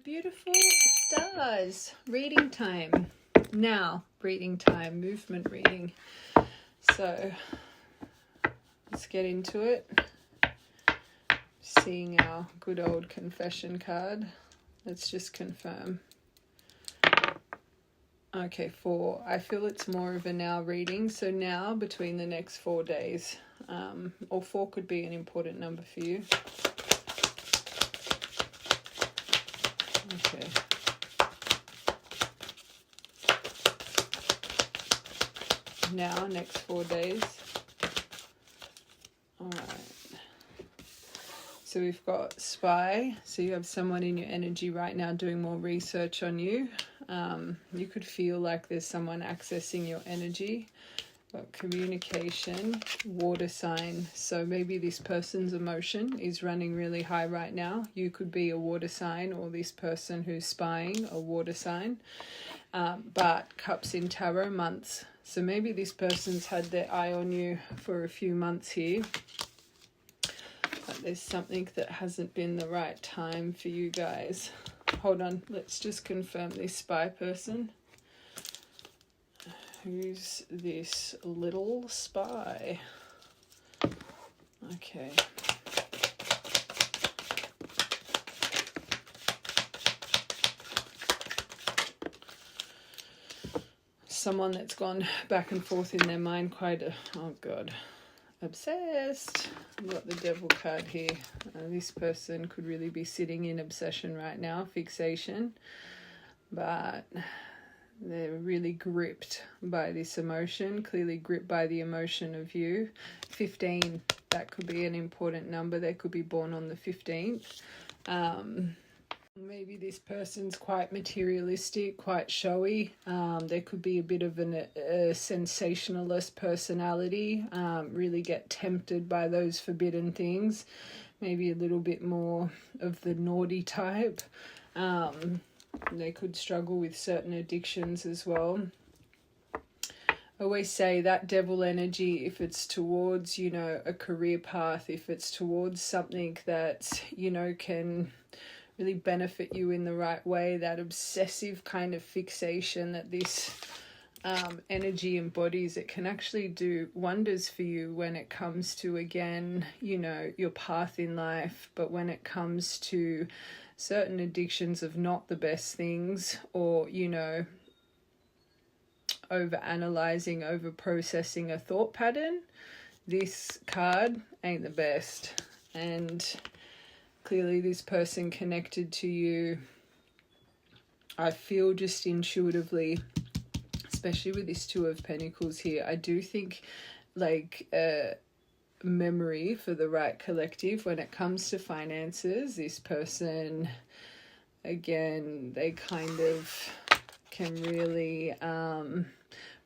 beautiful stars. Reading time. Now, reading time, movement reading. So, let's get into it. Seeing our good old confession card. Let's just confirm. Okay, 4. I feel it's more of a now reading. So now, between the next 4 days. Or 4 could be an important number for you. Okay. Now, next 4 days. All right. So we've got spy. So you have someone in your energy right now doing more research on you. You could feel like there's someone accessing your energy. But communication, water sign. So maybe this person's emotion is running really high right now. You could be a water sign, or this person who's spying a water sign. But cups in tarot, months. So maybe this person's had their eye on you for a few months here. But there's something that hasn't been the right time for you guys. Hold on, let's just confirm this spy person. Who's this little spy? Okay. Someone that's gone back and forth in their mind quite a... Oh, God. Obsessed. I've got the devil card here. This person could really be sitting in obsession right now, fixation. But... they're really gripped by this emotion, clearly gripped by the emotion of you. 15, that could be an important number. They could be born on the 15th. Maybe this person's quite materialistic, quite showy. There could be a bit of a sensationalist personality, really get tempted by those forbidden things. Maybe a little bit more of the naughty type. They could struggle with certain addictions as well. I always say that devil energy, if it's towards, a career path, if it's towards something that, can really benefit you in the right way, that obsessive kind of fixation that this energy embodies, it can actually do wonders for you when it comes to, again, your path in life. But when it comes to certain addictions of not the best things, or, over-analyzing, over-processing a thought pattern, this card ain't the best. And clearly this person connected to you, I feel just intuitively, especially with this Two of Pentacles here, I do think memory for the right collective when it comes to finances. This person, again, they kind of can really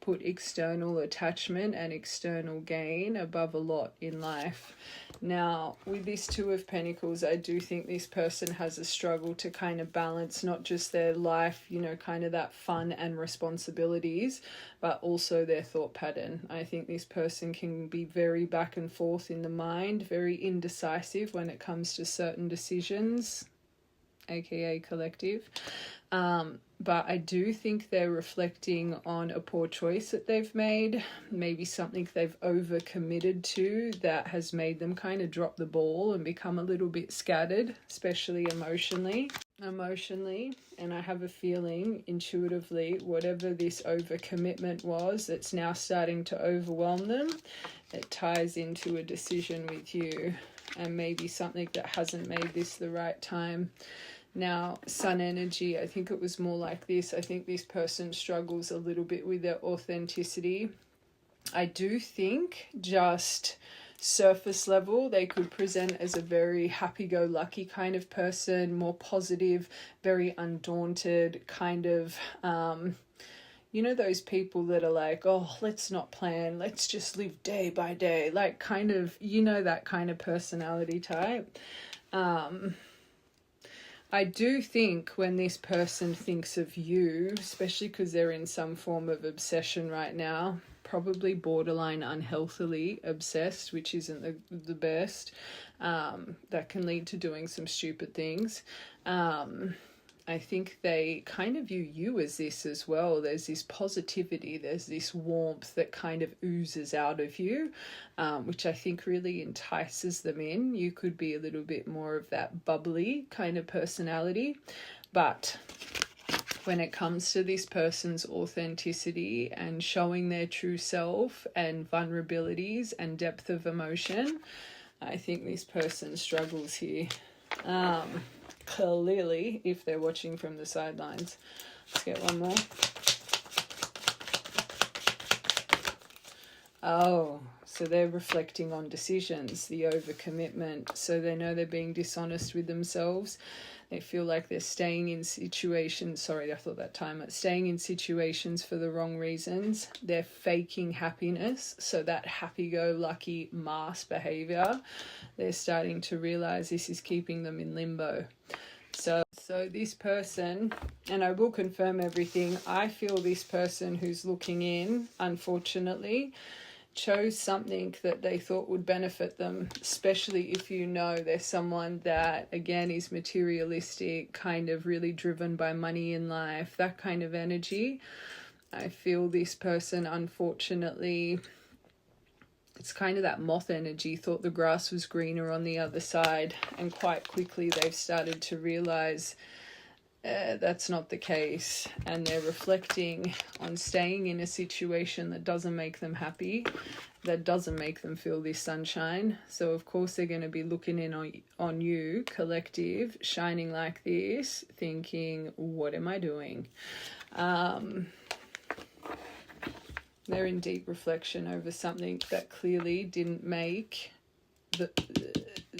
put external attachment and external gain above a lot in life. Now, with this Two of Pentacles, I do think this person has a struggle to kind of balance not just their life, kind of that fun and responsibilities, but also their thought pattern. I think this person can be very back and forth in the mind, very indecisive when it comes to certain decisions, aka collective. But I do think they're reflecting on a poor choice that they've made, maybe something they've overcommitted to that has made them kind of drop the ball and become a little bit scattered, especially emotionally. And I have a feeling intuitively, whatever this overcommitment was that's now starting to overwhelm them, it ties into a decision with you, and maybe something that hasn't made this the right time. Now, sun energy, I think it was more like this. I think this person struggles a little bit with their authenticity. I do think just surface level, they could present as a very happy-go-lucky kind of person, more positive, very undaunted, kind of, those people that are like, oh, let's not plan, let's just live day by day, like kind of, that kind of personality type. I do think when this person thinks of you, especially because they're in some form of obsession right now, probably borderline unhealthily obsessed, which isn't the best, that can lead to doing some stupid things. I think they kind of view you as this as well. There's this positivity, there's this warmth that kind of oozes out of you, which I think really entices them in. You could be a little bit more of that bubbly kind of personality, but when it comes to this person's authenticity and showing their true self and vulnerabilities and depth of emotion, I think this person struggles here. Clearly, if they're watching from the sidelines. Let's get one more. Oh, so they're reflecting on decisions, the overcommitment. So they know they're being dishonest with themselves. They feel like they're staying in situations, staying in situations for the wrong reasons. They're faking happiness, so that happy-go-lucky mask behavior, they're starting to realize this is keeping them in limbo. So this person, and I will confirm everything, I feel this person who's looking in, unfortunately, chose something that they thought would benefit them, especially if you know they're someone that, again, is materialistic, kind of really driven by money in life, that kind of energy. I feel this person, unfortunately, it's kind of that moth energy, thought the grass was greener on the other side, and quite quickly they've started to realize that's not the case, and they're reflecting on staying in a situation that doesn't make them happy, that doesn't make them feel this sunshine. So of course they're going to be looking in on you, collective, shining like this, thinking, what am I doing? They're in deep reflection over something that clearly didn't make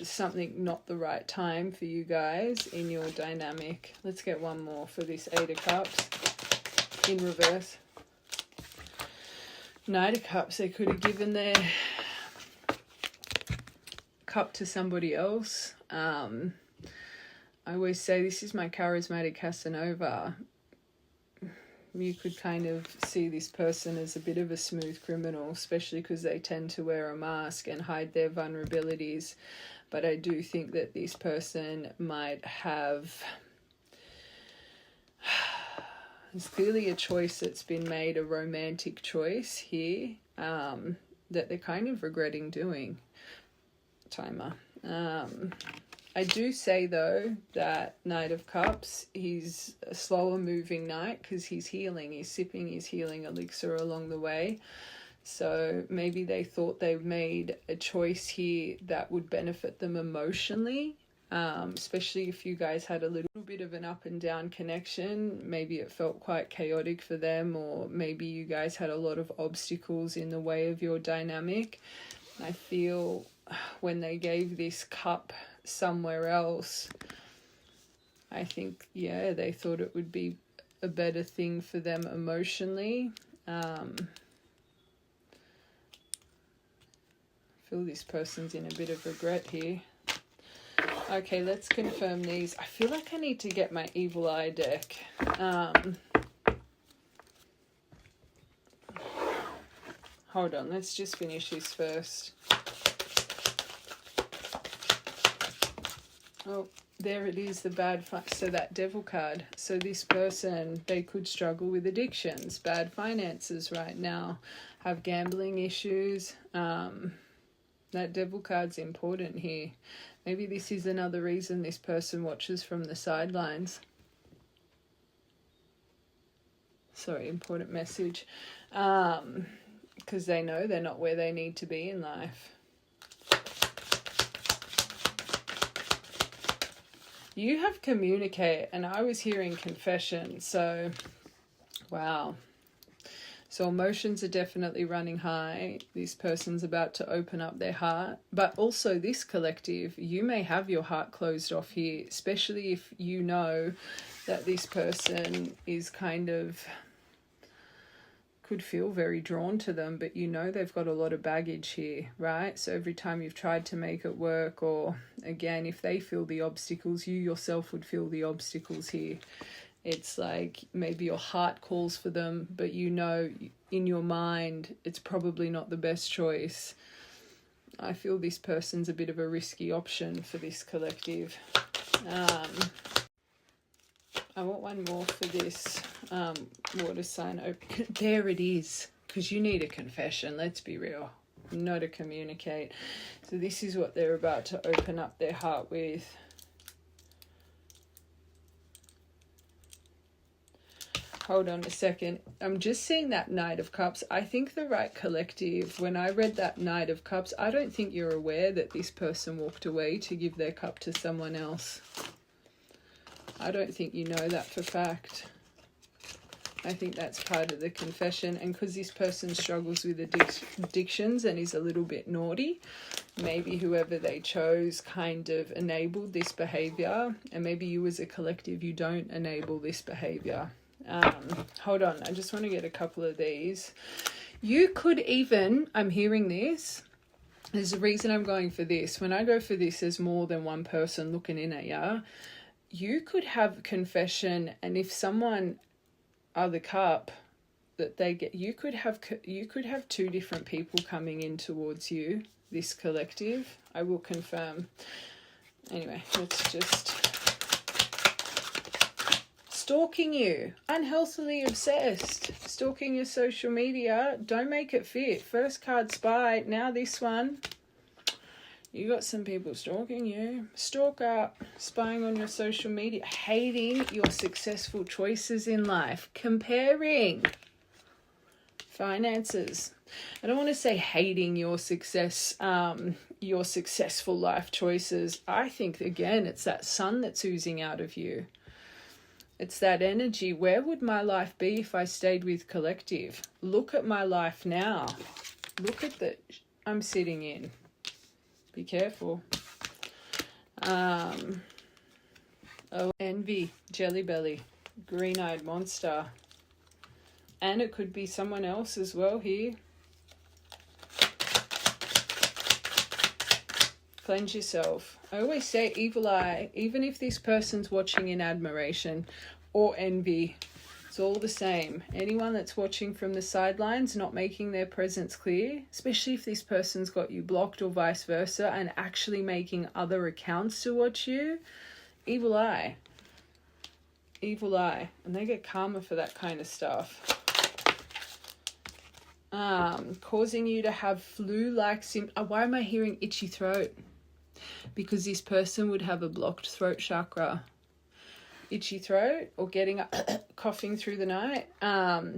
something not the right time for you guys in your dynamic. Let's get one more for this Eight of Cups in reverse. Knight of Cups, they could have given their cup to somebody else. I always say this is my charismatic Casanova. You could kind of see this person as a bit of a smooth criminal, especially because they tend to wear a mask and hide their vulnerabilities. But I do think that this person might have... There's clearly a choice that's been made, a romantic choice here, that they're kind of regretting doing. Timer. I do say, though, that Knight of Cups, he's a slower moving knight because he's healing. He's sipping his healing elixir along the way. So maybe they thought they made a choice here that would benefit them emotionally, especially if you guys had a little bit of an up and down connection. Maybe it felt quite chaotic for them, or maybe you guys had a lot of obstacles in the way of your dynamic. I feel when they gave this cup somewhere else, I think, yeah, they thought it would be a better thing for them emotionally. I feel this person's in a bit of regret here. Okay, let's confirm these. I feel like I need to get my Evil Eye deck. Hold on, let's just finish this first. Oh, there it is, the bad so that Devil card. So this person, they could struggle with addictions, bad finances right now, have gambling issues. That Devil card's important here. Maybe this is another reason this person watches from the sidelines. Sorry, important message. Because they know they're not where they need to be in life. You have communicate, and I was hearing confession, so wow. So emotions are definitely running high. This person's about to open up their heart. But also this collective, you may have your heart closed off here, especially if you know that this person is kind of... could feel very drawn to them, but you know they've got a lot of baggage here, right? So every time you've tried to make it work, or again, if they feel the obstacles, you yourself would feel the obstacles here. It's like maybe your heart calls for them, but you know in your mind it's probably not the best choice. I feel this person's a bit of a risky option for this collective. I want one more for this water sign open. There it is, because you need a confession, let's be real, not to communicate. So this is what they're about to open up their heart with. Hold on a second. I'm just seeing that Knight of Cups. I think the right collective, when I read that Knight of Cups, I don't think you're aware that this person walked away to give their cup to someone else. I don't think you know that for fact. I think that's part of the confession. And because this person struggles with addictions and is a little bit naughty, maybe whoever they chose kind of enabled this behavior. And maybe you as a collective, you don't enable this behavior. Hold on, I just want to get a couple of these. You could even, I'm hearing this, there's a reason I'm going for this. When I go for this, there's more than one person looking in at you. You could have confession, and if someone are the cup that they get, you could have two different people coming in towards you, this collective. I will confirm. Anyway, let's just... Stalking you, unhealthily obsessed, stalking your social media, don't make it fit. First card, spy. Now this one, you got some people stalking you. Stalker, spying on your social media, hating your successful choices in life, comparing. Finances. I don't want to say hating your success, your successful life choices. I think, again, it's that sun that's oozing out of you. It's that energy. Where would my life be if I stayed with collective? Look at my life now. Look at the... I'm sitting in. Be careful. Oh, envy, jelly belly, green-eyed monster. And it could be someone else as well here. Cleanse yourself. I always say evil eye, even if this person's watching in admiration or envy, it's all the same. Anyone that's watching from the sidelines, not making their presence clear, especially if this person's got you blocked or vice versa, and actually making other accounts to watch you, evil eye. Evil eye. And they get karma for that kind of stuff. Causing you to have flu-like symptoms. Why am I hearing itchy throat? Because this person would have a blocked throat chakra. Itchy throat or getting up, coughing through the night.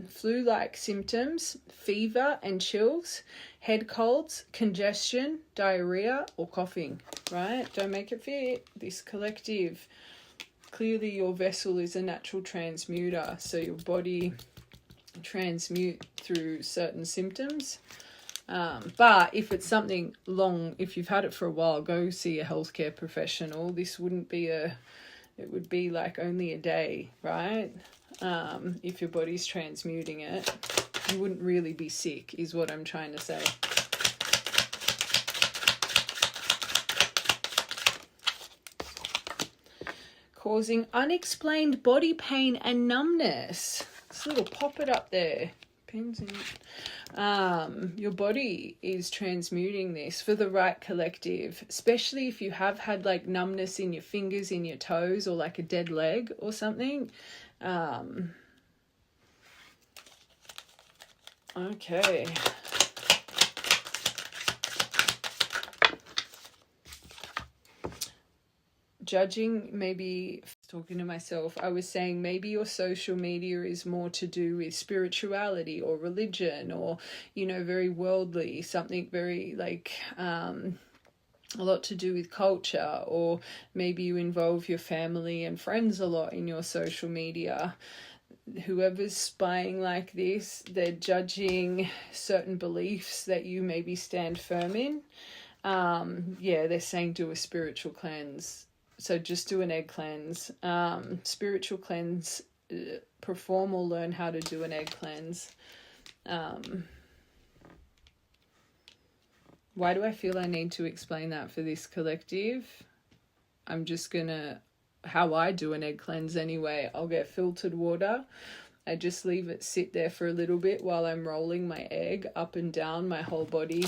Flu-like symptoms, fever and chills, head colds, congestion, diarrhea or coughing, right? Don't make it fit. This collective. Clearly your vessel is a natural transmuter, so your body transmute through certain symptoms. But if it's something long, if you've had it for a while, go see a healthcare professional. This wouldn't be it would be like only a day, right? If your body's transmuting it, you wouldn't really be sick, is what I'm trying to say. Causing unexplained body pain and numbness. This little pop-it up there. Pins in it. Your body is transmuting this for the right collective, especially if you have had like numbness in your fingers, in your toes, or like a dead leg or something. Okay. Judging, maybe talking to myself, I was saying maybe your social media is more to do with spirituality or religion or, you know, very worldly, something very like a lot to do with culture, or maybe you involve your family and friends a lot in your social media. Whoever's spying like this, they're judging certain beliefs that you maybe stand firm in. Yeah, they're saying do a spiritual cleanse. So just do an egg cleanse. Spiritual cleanse, perform or learn how to do an egg cleanse. Why do I feel I need to explain that for this collective? I'm just gonna, how I do an egg cleanse anyway. I'll get filtered water. I just leave it sit there for a little bit while I'm rolling my egg up and down my whole body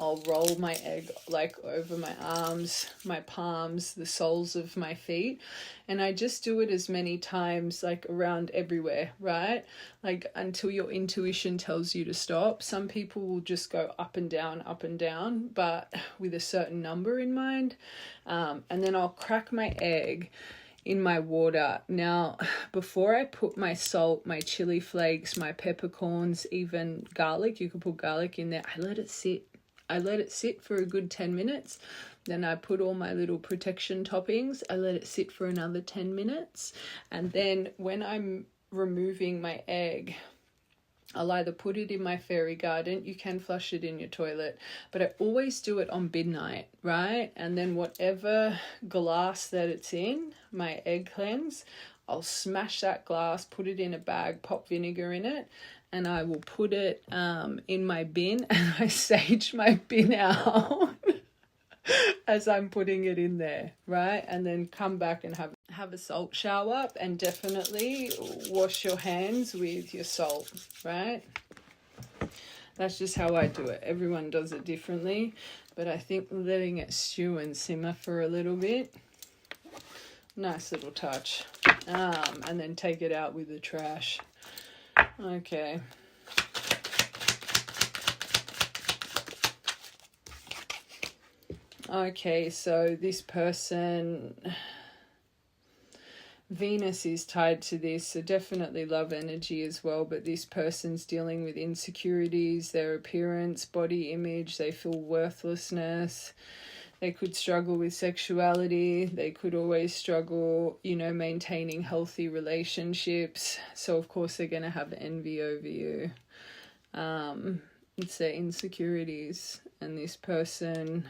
I'll roll my egg like over my arms, my palms, the soles of my feet. And I just do it as many times, like around everywhere, right? Like until your intuition tells you to stop. Some people will just go up and down, but with a certain number in mind. And then I'll crack my egg in my water. Now, before I put my salt, my chili flakes, my peppercorns, even garlic, you could put garlic in there, I let it sit. I let it sit for a good 10 minutes. Then I put all my little protection toppings. I let it sit for another 10 minutes. And then when I'm removing my egg, I'll either put it in my fairy garden, you can flush it in your toilet, but I always do it on midnight, right? And then whatever glass that it's in, my egg cleanse, I'll smash that glass, put it in a bag, pop vinegar in it, and I will put it in my bin, and I sage my bin out as I'm putting it in there, right? And then come back and have a salt shower, and definitely wash your hands with your salt, right? That's just how I do it. Everyone does it differently, but I think letting it stew and simmer for a little bit, nice little touch. And then take it out with the trash. Okay. Okay, so this person, Venus is tied to this, so definitely love energy as well, but this person's dealing with insecurities, their appearance, body image, they feel worthlessness. They could struggle with sexuality. They could always struggle, maintaining healthy relationships. So, of course, they're going to have envy over you. It's their insecurities. And this person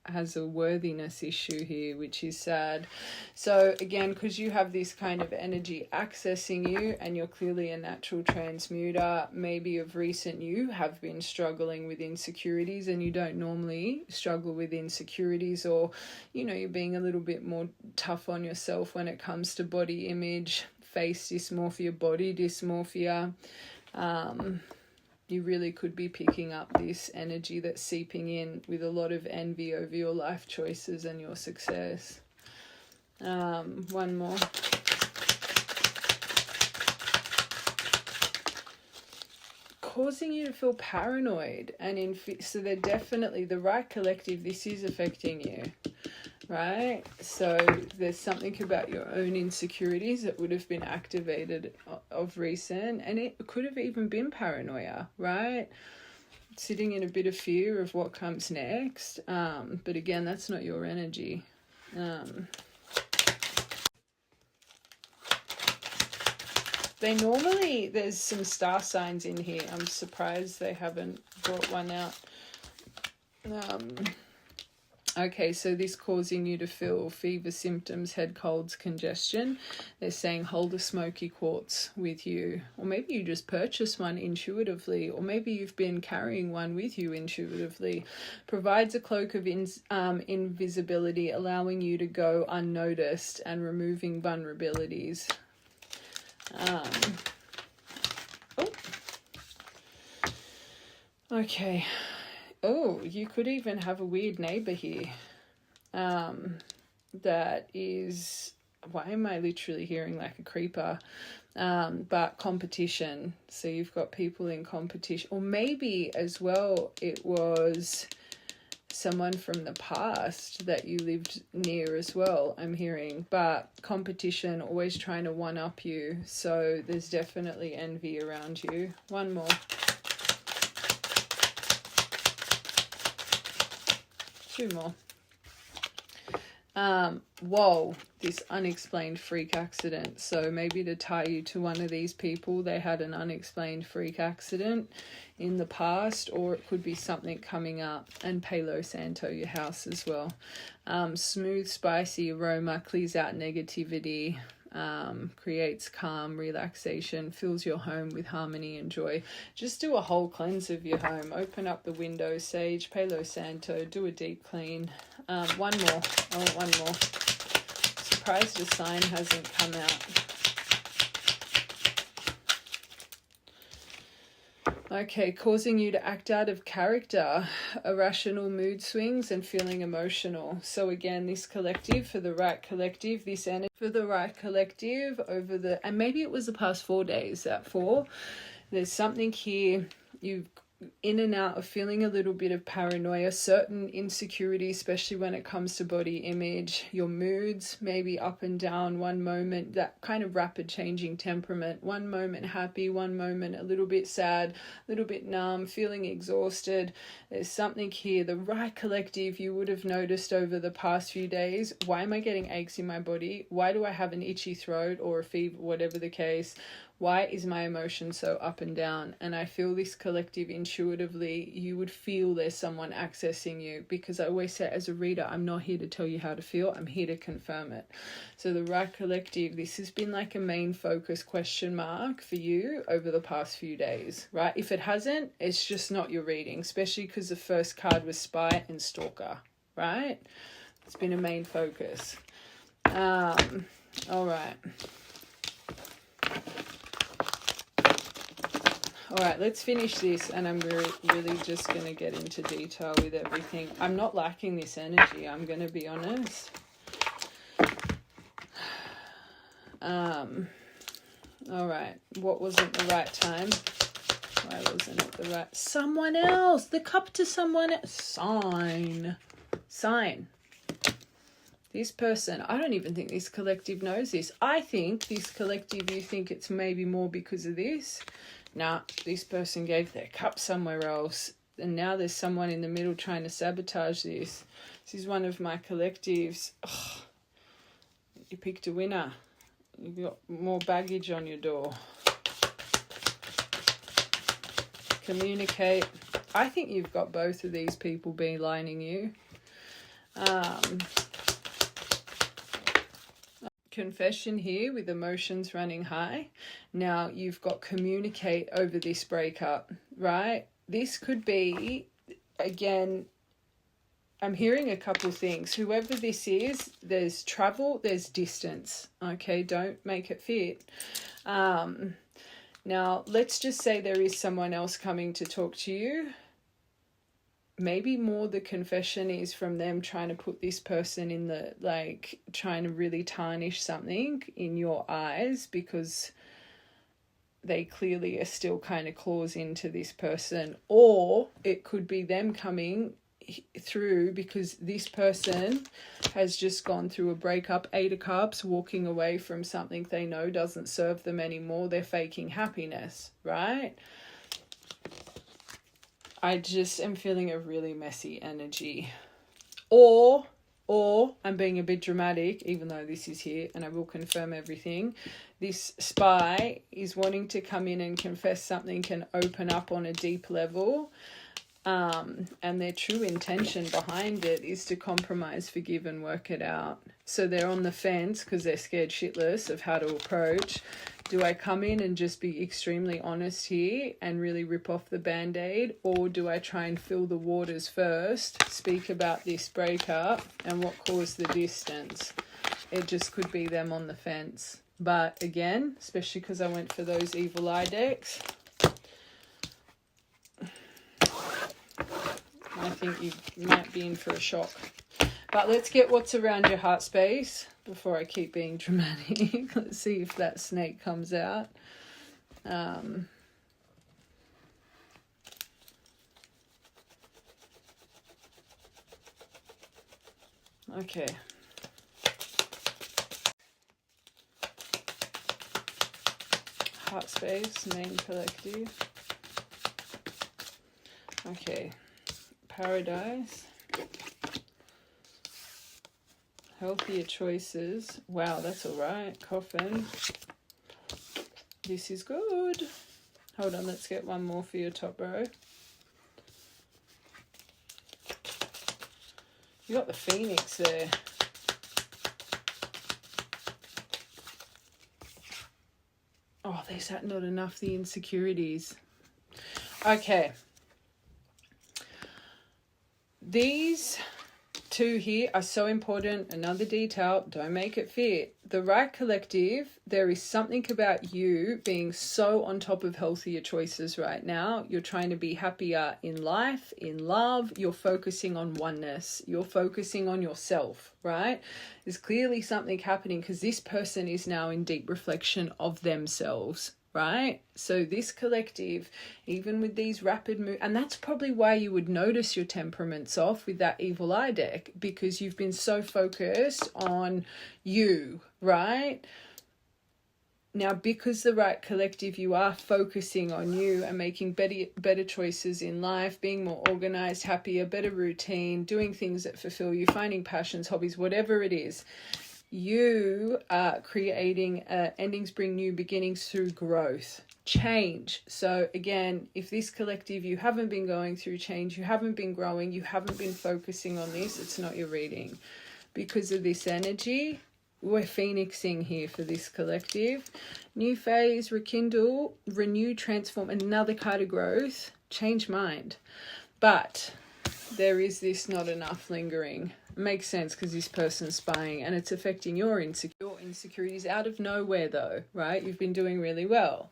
has a worthiness issue here, which is sad. So, again, because you have this kind of energy accessing you and you're clearly a natural transmuter, maybe of recent you have been struggling with insecurities, and you don't normally struggle with insecurities, or, you're being a little bit more tough on yourself when it comes to body image, face dysmorphia, body dysmorphia. You really could be picking up this energy that's seeping in with a lot of envy over your life choices and your success. One more. Causing you to feel paranoid. And so they're definitely the right collective. This is affecting you. Right? So there's something about your own insecurities that would have been activated of recent, and it could have even been paranoia, right? Sitting in a bit of fear of what comes next. But again, that's not your energy. There's some star signs in here. I'm surprised they haven't brought one out. Okay, so this causing you to feel fever symptoms, head colds, congestion. They're saying hold a smoky quartz with you. Or maybe you just purchase one intuitively. Or maybe you've been carrying one with you intuitively. Provides a cloak of invisibility, allowing you to go unnoticed and removing vulnerabilities. Okay. Oh, you could even have a weird neighbor here. That is, why am I literally hearing like a creeper? But competition. So you've got people in competition. Or maybe as well, it was someone from the past that you lived near as well, I'm hearing. But competition, always trying to one-up you. So there's definitely envy around you. One more. Two more. Whoa, this unexplained freak accident. So maybe to tie you to one of these people, they had an unexplained freak accident in the past, or it could be something coming up. And Palo Santo, your house as well. Smooth, spicy aroma, clears out negativity, creates calm, relaxation, fills your home with harmony and joy. Just do a whole cleanse of your home. Open up the windows, sage, Palo Santo, do a deep clean. One more. I want one more. Surprised a sign hasn't come out. Okay, causing you to act out of character, irrational mood swings, and feeling emotional. So again, this collective, for the right collective, this energy for the right collective over the, and maybe it was the past 4 days, that 4, there's something here, you've in and out of feeling a little bit of paranoia, certain insecurity, especially when it comes to body image, your moods maybe up and down, one moment, that kind of rapid changing temperament, one moment happy, one moment a little bit sad, a little bit numb, feeling exhausted. There's something here, the right collective, you would have noticed over the past few days, why am I getting aches in my body? Why do I have an itchy throat or a fever, whatever the case? Why is my emotion so up and down? And I feel this collective intuitively, you would feel there's someone accessing you, because I always say as a reader, I'm not here to tell you how to feel, I'm here to confirm it. So the right collective, this has been like a main focus question mark for you over the past few days, right? If it hasn't, it's just not your reading, especially because the first card was Spy and Stalker, right? It's been a main focus. All right. All right, let's finish this, and I'm really just going to get into detail with everything. I'm not liking this energy, I'm going to be honest. All right, what wasn't the right time? Why wasn't it the right? Someone else, the cup to someone else. Sign. This person, I don't even think this collective knows this. I think this collective, you think it's maybe more because of this. Nah, this person gave their cup somewhere else, and now there's someone in the middle trying to sabotage this. This is one of my collectives. Oh, you picked a winner. You've got more baggage on your door. Communicate. I think you've got both of these people beelining you. Confession here with emotions running high. Now you've got communicate over this breakup, right? This could be, again, I'm hearing a couple things. Whoever this is, there's travel, there's distance. Okay, don't make it fit. Now let's just say there is someone else coming to talk to you. Maybe more the confession is from them trying to put this person in the, like, trying to really tarnish something in your eyes, because they clearly are still kind of claws into this person. Or it could be them coming through because this person has just gone through a breakup, 8 of Cups, walking away from something they know doesn't serve them anymore. They're faking happiness, right? I just am feeling a really messy energy. Or I'm being a bit dramatic, even though this is here, and I will confirm everything. This spy is wanting to come in and confess something and open up on a deep level. And their true intention behind it is to compromise, forgive, and work it out. So they're on the fence because they're scared shitless of how to approach. Do I come in and just be extremely honest here and really rip off the Band-Aid? Or do I try and fill the waters first, speak about this breakup and what caused the distance? It just could be them on the fence. But again, especially because I went for those evil eye decks, I think you might be in for a shock. But let's get what's around your heart space before I keep being dramatic. Let's see if that snake comes out. Okay. Heart space, main collective. Okay. Paradise. Healthier choices. Wow, that's all right. Coffin. This is good. Hold on, let's get one more for your top row. You got the Phoenix there. Oh, there's that not enough, the insecurities. Okay. These two here are so important. Another detail, don't make it fit. The right collective, there is something about you being so on top of healthier choices right now. You're trying to be happier in life, in love. You're focusing on oneness. You're focusing on yourself, right? There's clearly something happening because this person is now in deep reflection of themselves, right? So this collective, even with these rapid moves, and that's probably why you would notice your temperaments off with that evil eye deck, because you've been so focused on you, right? Now, because the right collective, you are focusing on you and making better choices in life, being more organized, happier, better routine, doing things that fulfill you, finding passions, hobbies, whatever it is. You are creating endings bring new beginnings through growth, change. So again, if this collective, you haven't been going through change, you haven't been growing, you haven't been focusing on this, it's not your reading. Because of this energy, we're phoenixing here for this collective. New phase, rekindle, renew, transform, another card of growth, change mind. But there is this not enough lingering. Makes sense because this person's spying and it's affecting your insecurities out of nowhere though, right? You've been doing really well.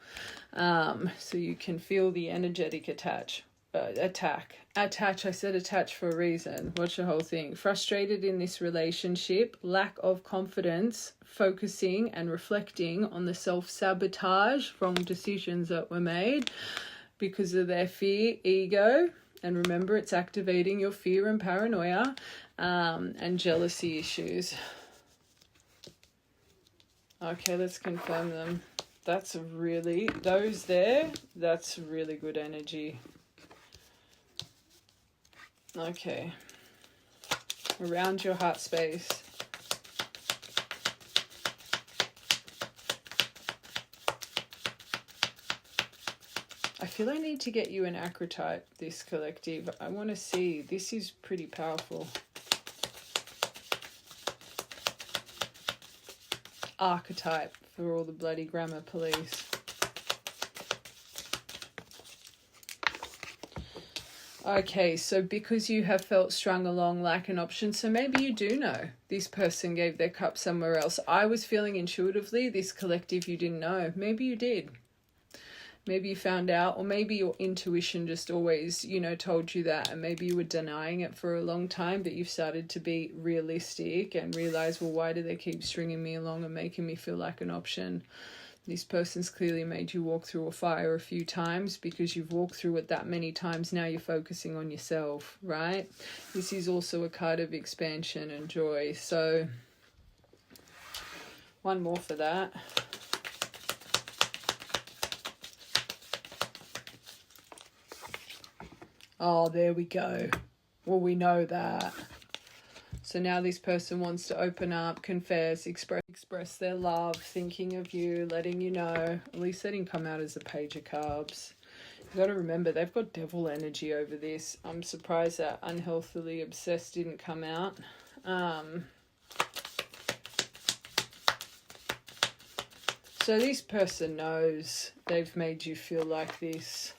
So you can feel the energetic attack. I said attach for a reason. Watch the whole thing. Frustrated in this relationship, lack of confidence, focusing and reflecting on the self-sabotage, wrong decisions that were made because of their fear, ego. And remember, it's activating your fear and paranoia, and jealousy issues. Okay, let's confirm them. That's really, those there, that's really good energy. Okay. Around your heart space. I feel I need to get you an archetype, this collective. I want to see. This is pretty powerful. Archetype for all the bloody grammar police. Okay, so because you have felt strung along like an option, so maybe you do know this person gave their cup somewhere else. I was feeling intuitively this collective you didn't know. Maybe you did. Maybe you found out, or maybe your intuition just always, told you that, and maybe you were denying it for a long time, but you've started to be realistic and realize, well, why do they keep stringing me along and making me feel like an option? This person's clearly made you walk through a fire a few times because you've walked through it that many times. Now you're focusing on yourself, right? This is also a card of expansion and joy. So one more for that. Oh, there we go. Well, we know that. So now this person wants to open up, confess, express their love, thinking of you, letting you know. At least they didn't come out as a page of carbs. You've got to remember, they've got devil energy over this. I'm surprised that unhealthily obsessed didn't come out. So this person knows they've made you feel like this.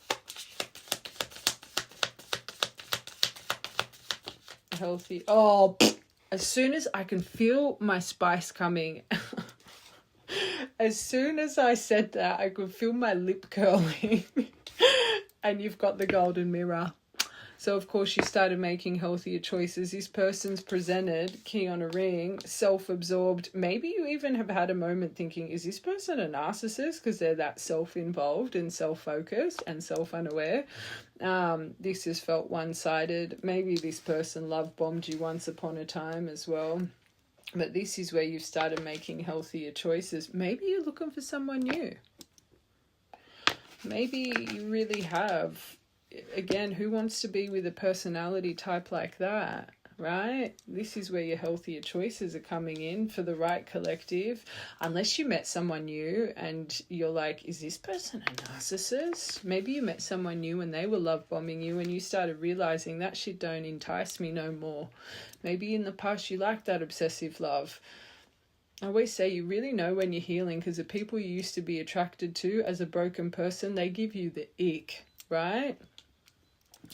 Healthy. Oh, as soon as I can feel my spice coming. As soon as I said that, I could feel my lip curling. And you've got the golden mirror. So, of course, you started making healthier choices. This person's presented, key on a ring, self-absorbed. Maybe you even have had a moment thinking, is this person a narcissist? Because they're that self-involved and self-focused and self-unaware. This has felt one-sided. Maybe this person love-bombed you once upon a time as well. But this is where you've started making healthier choices. Maybe you're looking for someone new. Maybe you really have. Again, who wants to be with a personality type like that, right? This is where your healthier choices are coming in for the right collective. Unless you met someone new and you're like, is this person a narcissist? Maybe you met someone new and they were love bombing you and you started realizing that shit don't entice me no more. Maybe in the past you liked that obsessive love. I always say you really know when you're healing because the people you used to be attracted to as a broken person, they give you the ick, right?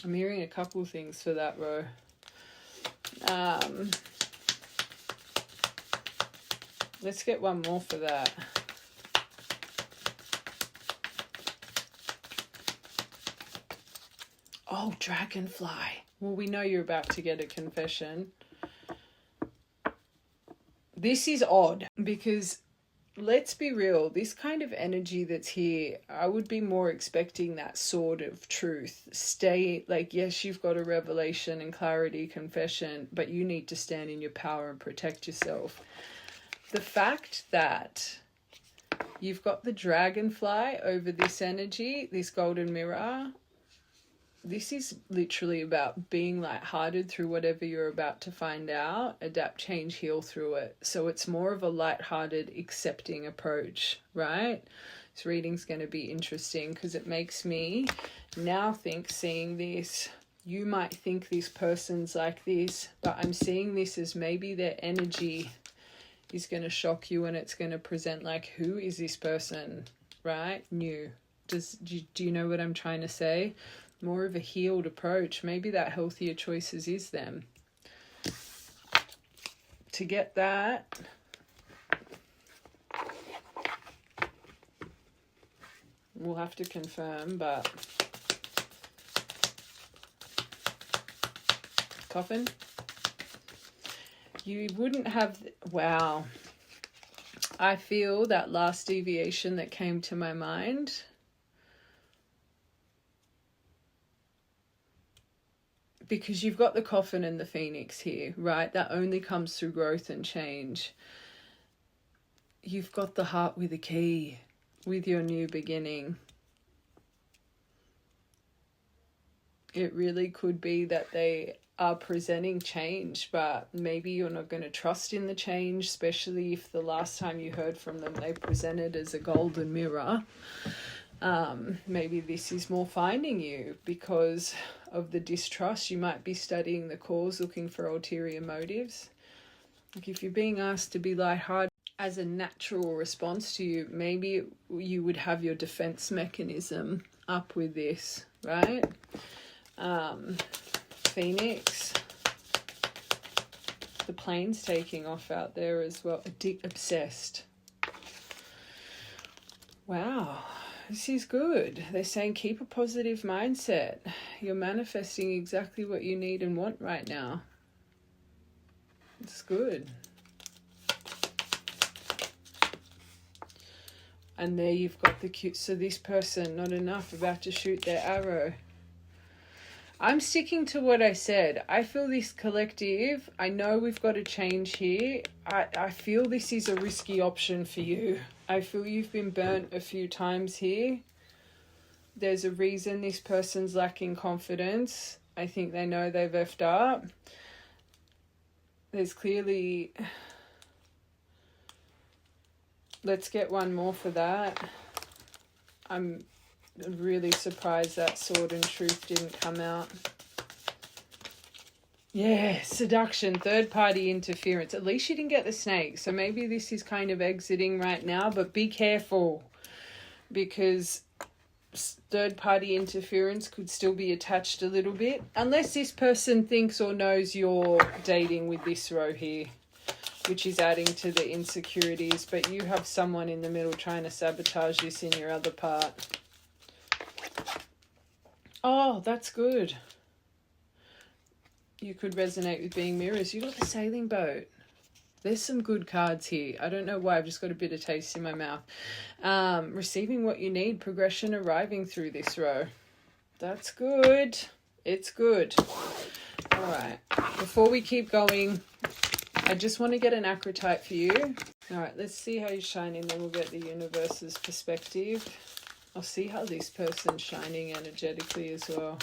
I'm hearing a couple things for that row. Let's get one more for that. Oh, dragonfly. Well, we know you're about to get a confession. This is odd because let's be real, this kind of energy that's here, I would be more expecting that sort of truth. Stay, like, yes, you've got a revelation and clarity, confession, but you need to stand in your power and protect yourself. The fact that you've got the dragonfly over this energy, this golden mirror, this is literally about being lighthearted through whatever you're about to find out, adapt, change, heal through it. So it's more of a lighthearted, accepting approach, right? This reading's going to be interesting because it makes me now think, seeing this, you might think this person's like this, but I'm seeing this as maybe their energy is going to shock you and it's going to present like, who is this person, right? New. Do you know what I'm trying to say? More of a healed approach. Maybe that healthier choices is them. To get that, we'll have to confirm, but coffin, you wouldn't have, wow. I feel that last deviation that came to my mind, because you've got the coffin and the phoenix here, right? That only comes through growth and change. You've got the heart with a key, with your new beginning. It really could be that they are presenting change, but maybe you're not going to trust in the change, especially if the last time you heard from them, they presented as a golden mirror. Maybe this is more finding you because of the distrust. You might be studying the cause, looking for ulterior motives. Like if you're being asked to be lighthearted as a natural response to you, maybe you would have your defense mechanism up with this, right? Phoenix. The plane's taking off out there as well. Obsessed. Wow. This is good. They're saying keep a positive mindset. You're manifesting exactly what you need and want right now. It's good. And there you've got the cute. So this person, not enough, about to shoot their arrow. I'm sticking to what I said. I feel this collective, I know we've got to change here. I feel this is a risky option for you. I feel you've been burnt a few times here. There's a reason this person's lacking confidence. I think they know they've effed up. There's clearly... Let's get one more for that. I'm really surprised that sword and truth didn't come out. Yeah, seduction, third-party interference. At least you didn't get the snake. So maybe this is kind of exiting right now, but be careful because third-party interference could still be attached a little bit. Unless this person thinks or knows you're dating with this row here, which is adding to the insecurities. But you have someone in the middle trying to sabotage this in your other part. Oh, that's good. You could resonate with being mirrors. You got the sailing boat. There's some good cards here. I don't know why. I've just got a bit of taste in my mouth. Receiving what you need. Progression arriving through this row. That's good. It's good. All right. Before we keep going, I just want to get an acrotype for you. All right. Let's see how you're shining. Then we'll get the universe's perspective. I'll see how this person's shining energetically as well.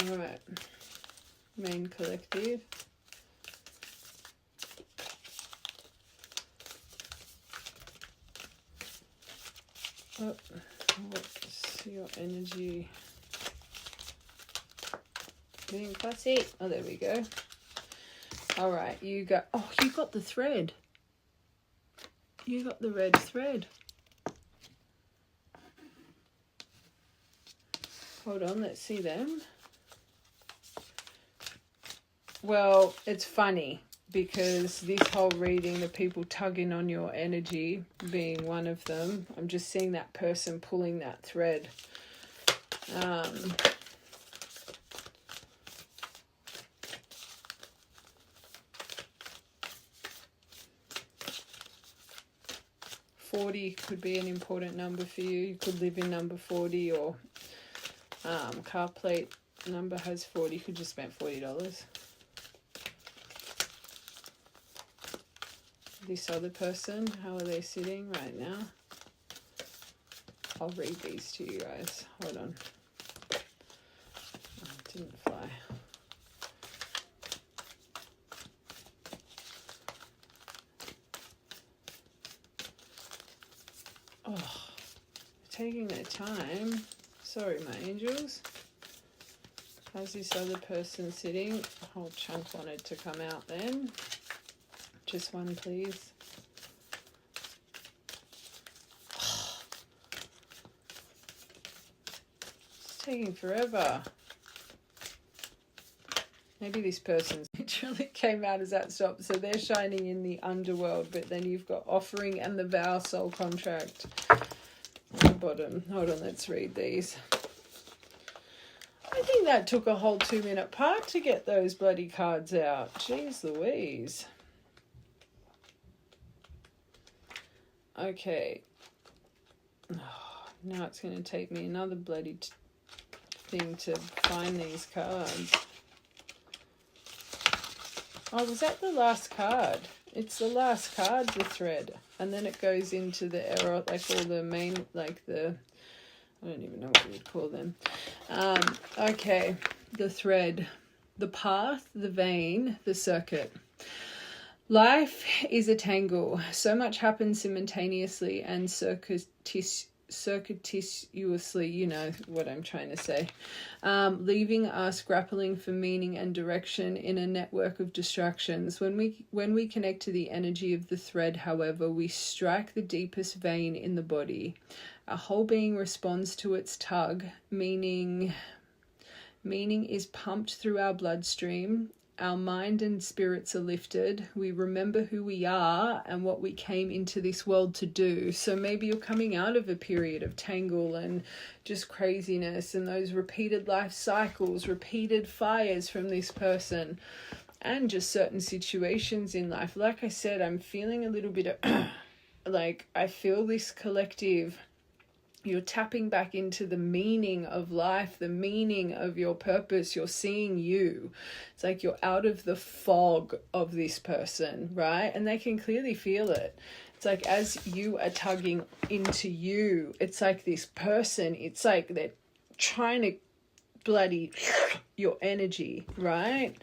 All right. Main collective. Oh, what's your energy? Being fussy. Oh, there we go. All right, you got. Oh, you got the thread. You got the red thread. Hold on, let's see them. Well, it's funny because this whole reading, the people tugging on your energy being one of them, I'm just seeing that person pulling that thread. Um, 40 could be an important number for you. You could live in number 40, or car plate number has 40. You could just spend $40. This other person, how are they sitting right now? I'll read these to you guys. Hold on. Oh, it didn't fly. Oh, taking their time. Sorry, my angels. How's this other person sitting? A whole chunk wanted to come out then. Just one, please. Oh, it's taking forever. Maybe this person literally came out as that stop. So they're shining in the underworld, but then you've got offering and the vow soul contract at the bottom. Hold on, let's read these. I think that took a whole 2-minute part to get those bloody cards out. Jeez Louise. Okay. Oh, now it's going to take me another bloody thing to find these cards. Oh, was that the last card? It's the last card, the thread. And then it goes into the error, like all the main, like the, I don't even know what you would call them. Okay, the thread, the path, the vein, the circuit. Life is a tangle. So much happens simultaneously and circuitously, you know what I'm trying to say, leaving us grappling for meaning and direction in a network of distractions. When we connect to the energy of the thread, however, we strike the deepest vein in the body. Our whole being responds to its tug. Meaning is pumped through our bloodstream. Our mind and spirits are lifted. We remember who we are and what we came into this world to do. So maybe you're coming out of a period of tangle and just craziness and those repeated life cycles, repeated fires from this person, and just certain situations in life. Like I said, I'm feeling a little bit of like, I feel this collective. You're tapping back into the meaning of life, the meaning of your purpose. You're seeing you. It's like you're out of the fog of this person, right? And they can clearly feel it. It's like as you are tugging into you, it's like this person, it's like they're trying to bloody your energy, right?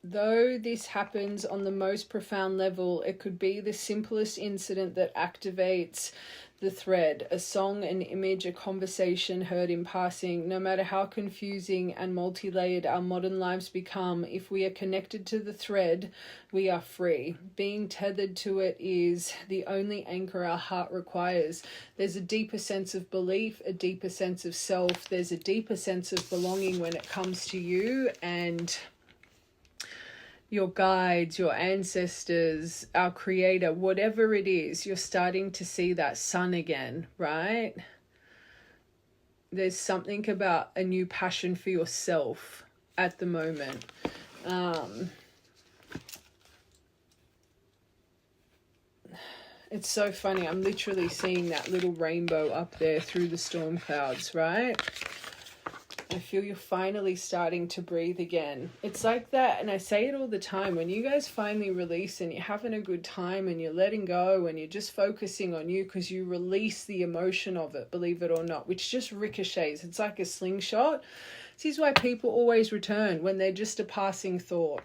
Though this happens on the most profound level, it could be the simplest incident that activates the thread. A song, an image, a conversation heard in passing. No matter how confusing and multi-layered our modern lives become, if we are connected to the thread, we are free. Being tethered to it is the only anchor our heart requires. There's a deeper sense of belief, a deeper sense of self. There's a deeper sense of belonging when it comes to you and your guides, your ancestors, our creator, whatever it is, you're starting to see that sun again, right? There's something about a new passion for yourself at the moment. It's so funny. I'm literally seeing that little rainbow up there through the storm clouds, right? I feel you're finally starting to breathe again. It's like that, and I say it all the time, when you guys finally release and you're having a good time and you're letting go and you're just focusing on you because you release the emotion of it, believe it or not, which just ricochets. It's like a slingshot. This is why people always return when they're just a passing thought.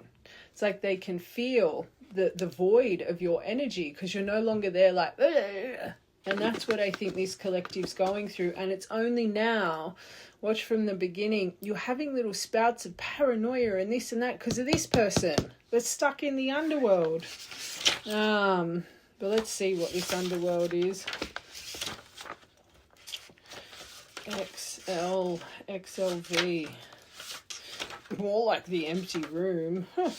It's like they can feel the void of your energy because you're no longer there like, ugh. And that's what I think this collective's going through. And it's only now, watch from the beginning, you're having little spouts of paranoia and this and that because of this person that's stuck in the underworld. But let's see what this underworld is. XLV. More like the empty room. Huh.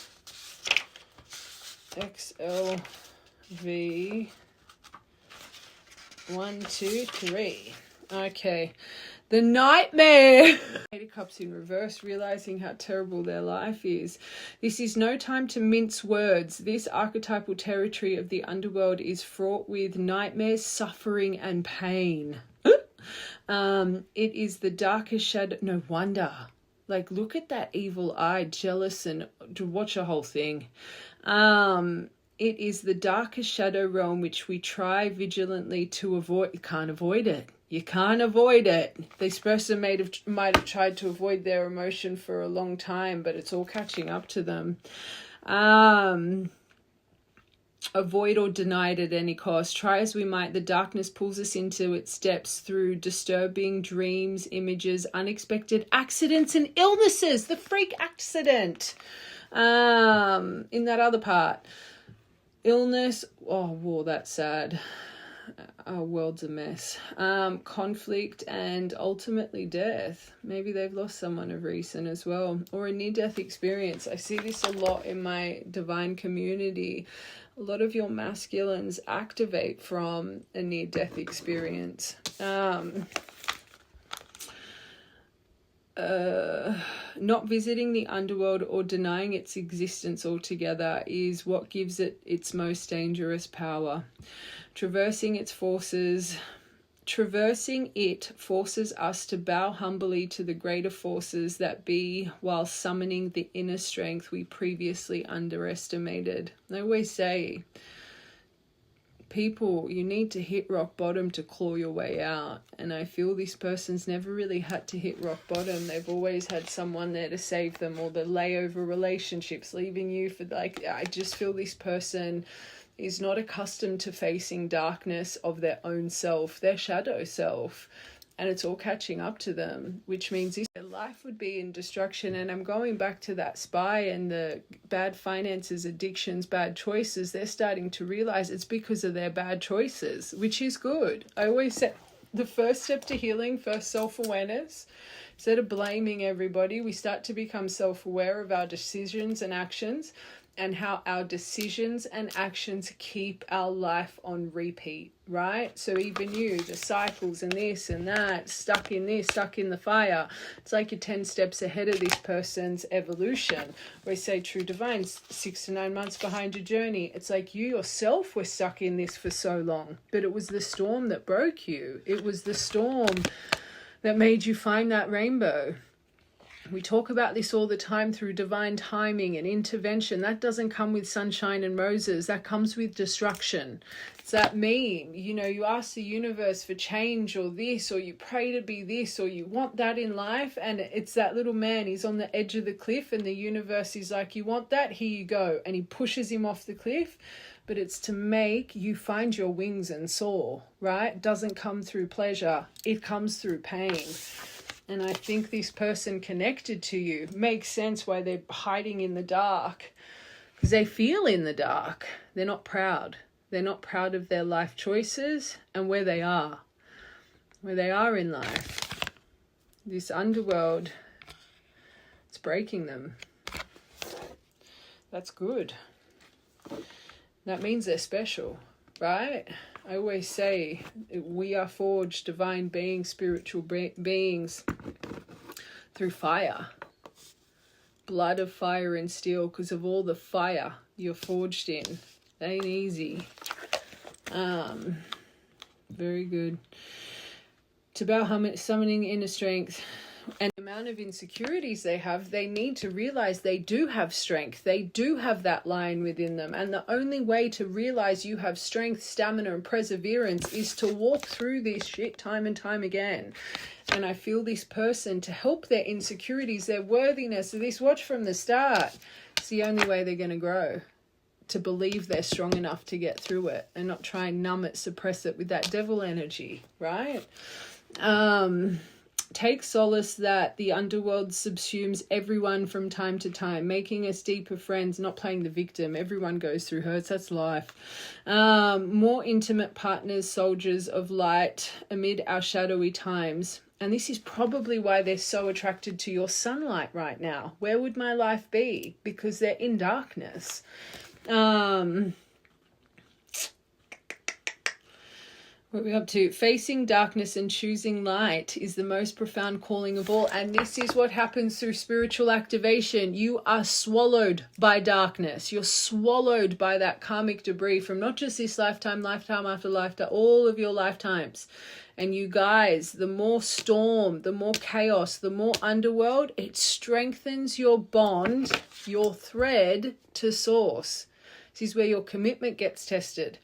XLV. 1, 2, 3. Okay. The Nightmare. Eight of Cups in reverse, realizing how terrible their life is. This is no time to mince words. This archetypal territory of the underworld is fraught with nightmares, suffering, and pain. It is the darkest shadow. No wonder. Like, look at that evil eye, jealous, and watch the whole thing. It is the darkest shadow realm which we try vigilantly to avoid. You can't avoid it. You can't avoid it. This person might have tried to avoid their emotion for a long time, but it's all catching up to them. Avoid or deny it at any cost. Try as we might, the darkness pulls us into its depths through disturbing dreams, images, unexpected accidents, and illnesses. The freak accident. In that other part. Illness. Oh, whoa, that's sad. Our world's a mess. Conflict and ultimately death. Maybe they've lost someone of recent as well. Or a near-death experience. I see this a lot in my divine community. A lot of your masculines activate from a near-death experience. Not visiting the underworld or denying its existence altogether is what gives it its most dangerous power. Traversing it forces us to bow humbly to the greater forces that be, while summoning the inner strength we previously underestimated. I always say, people, you need to hit rock bottom to claw your way out. And I feel this person's never really had to hit rock bottom. They've always had someone there to save them, or the layover relationships leaving you for, like, I just feel this person is not accustomed to facing darkness of their own self, their shadow self. And it's all catching up to them, which means their life would be in destruction. And I'm going back to that spy and the bad finances, addictions, bad choices. They're starting to realize it's because of their bad choices, which is good. I always say the first step to healing, first self-awareness. Instead of blaming everybody, we start to become self-aware of our decisions and actions, and how our decisions and actions keep our life on repeat, right? So even you, the cycles and this and that, stuck in this, stuck in the fire. It's like you're 10 steps ahead of this person's evolution. We say true divine, 6 to 9 months behind your journey. It's like you yourself were stuck in this for so long, but it was the storm that broke you. It was the storm that made you find that rainbow. We talk about this all the time through divine timing and intervention. That doesn't come with sunshine and roses. That comes with destruction. It's that meme, you know, you ask the universe for change or this, or you pray to be this, or you want that in life. And it's that little man, he's on the edge of the cliff and the universe is like, you want that? Here you go. And he pushes him off the cliff. But it's to make you find your wings and soar, right? It doesn't come through pleasure. It comes through pain. And I think this person connected to you makes sense why they're hiding in the dark. Because they feel in the dark. They're not proud. They're not proud of their life choices and where they are. Where they are in life. This underworld, it's breaking them. That's good. That means they're special, right? I always say we are forged divine beings, spiritual beings through fire. Blood of fire and steel, because of all the fire you're forged in. It ain't easy. Very good. It's about summoning inner strength. And the amount of insecurities they have, they need to realize they do have strength. They do have that lion within them. And the only way to realize you have strength, stamina, and perseverance is to walk through this shit time and time again. And I feel this person, to help their insecurities, their worthiness, this watch from the start, it's the only way they're going to grow. To believe they're strong enough to get through it and not try and numb it, suppress it with that devil energy, right? Take solace that the underworld subsumes everyone from time to time, making us deeper friends, not playing the victim. Everyone goes through hurts, that's life. More intimate partners, soldiers of light amid our shadowy times. And this is probably why they're so attracted to your sunlight right now. Where would my life be? Because they're in darkness. What are we up to? Facing darkness and choosing light is the most profound calling of all. And this is what happens through spiritual activation. You are swallowed by darkness. You're swallowed by that karmic debris from not just this lifetime, lifetime after lifetime, all of your lifetimes. And you guys, the more storm, the more chaos, the more underworld, it strengthens your bond, your thread to source. This is where your commitment gets tested.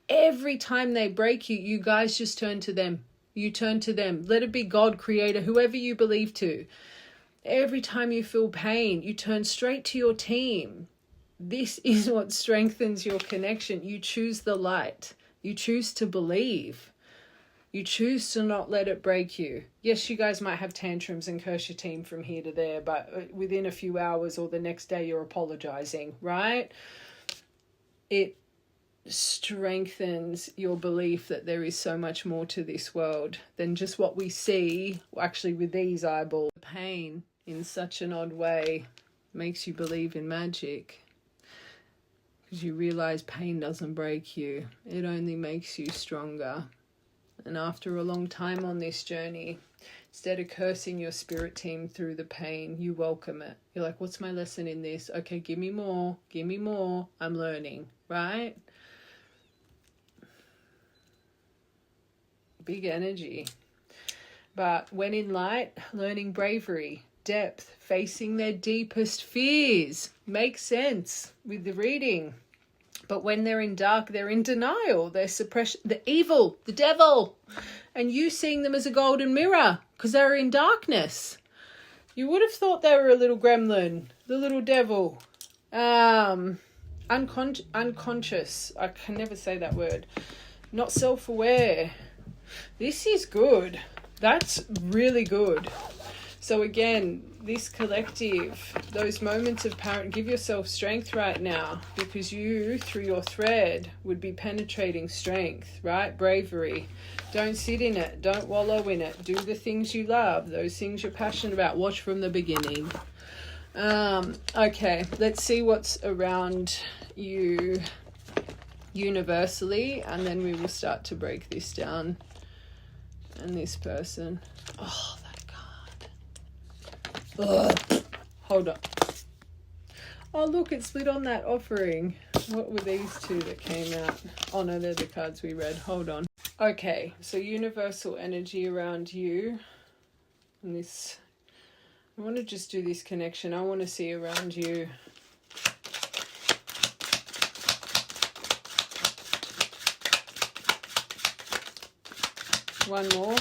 Every time they break you, you guys just turn to them. You turn to them. Let it be God, creator, whoever you believe to. Every time you feel pain, you turn straight to your team. This is what strengthens your connection. You choose the light. You choose to believe. You choose to not let it break you. Yes, you guys might have tantrums and curse your team from here to there, but within a few hours or the next day, you're apologizing, right? It strengthens your belief that there is so much more to this world than just what we see actually with these eyeballs. Pain in such an odd way makes you believe in magic, because you realize pain doesn't break you, it only makes you stronger. And after a long time on this journey, instead of cursing your spirit team through the pain, you welcome it. You're like, what's my lesson in this? Okay, give me more, I'm learning, right? Big energy. But when in light, learning bravery, depth, facing their deepest fears. Makes sense with the reading. But when they're in dark, they're in denial, they're suppression, the evil, the devil. And you seeing them as a golden mirror because they're in darkness. You would have thought they were a little gremlin, the little devil. Unconscious. I can never say that word. Not self-aware. This is good. That's really good. So again, this collective, those moments of power, give yourself strength right now, because you, through your thread, would be penetrating strength, right? Bravery. Don't sit in it. Don't wallow in it. Do the things you love, those things you're passionate about. Watch from the beginning. Okay, let's see what's around you universally, and then we will start to break this down. And this person. Oh, that card. Ugh. Hold on. Oh, look, it slid on that offering. What were these two that came out? Oh, no, they're the cards we read. Hold on. Okay, so universal energy around you. And this, I want to just do this connection. I want to see around you. One more.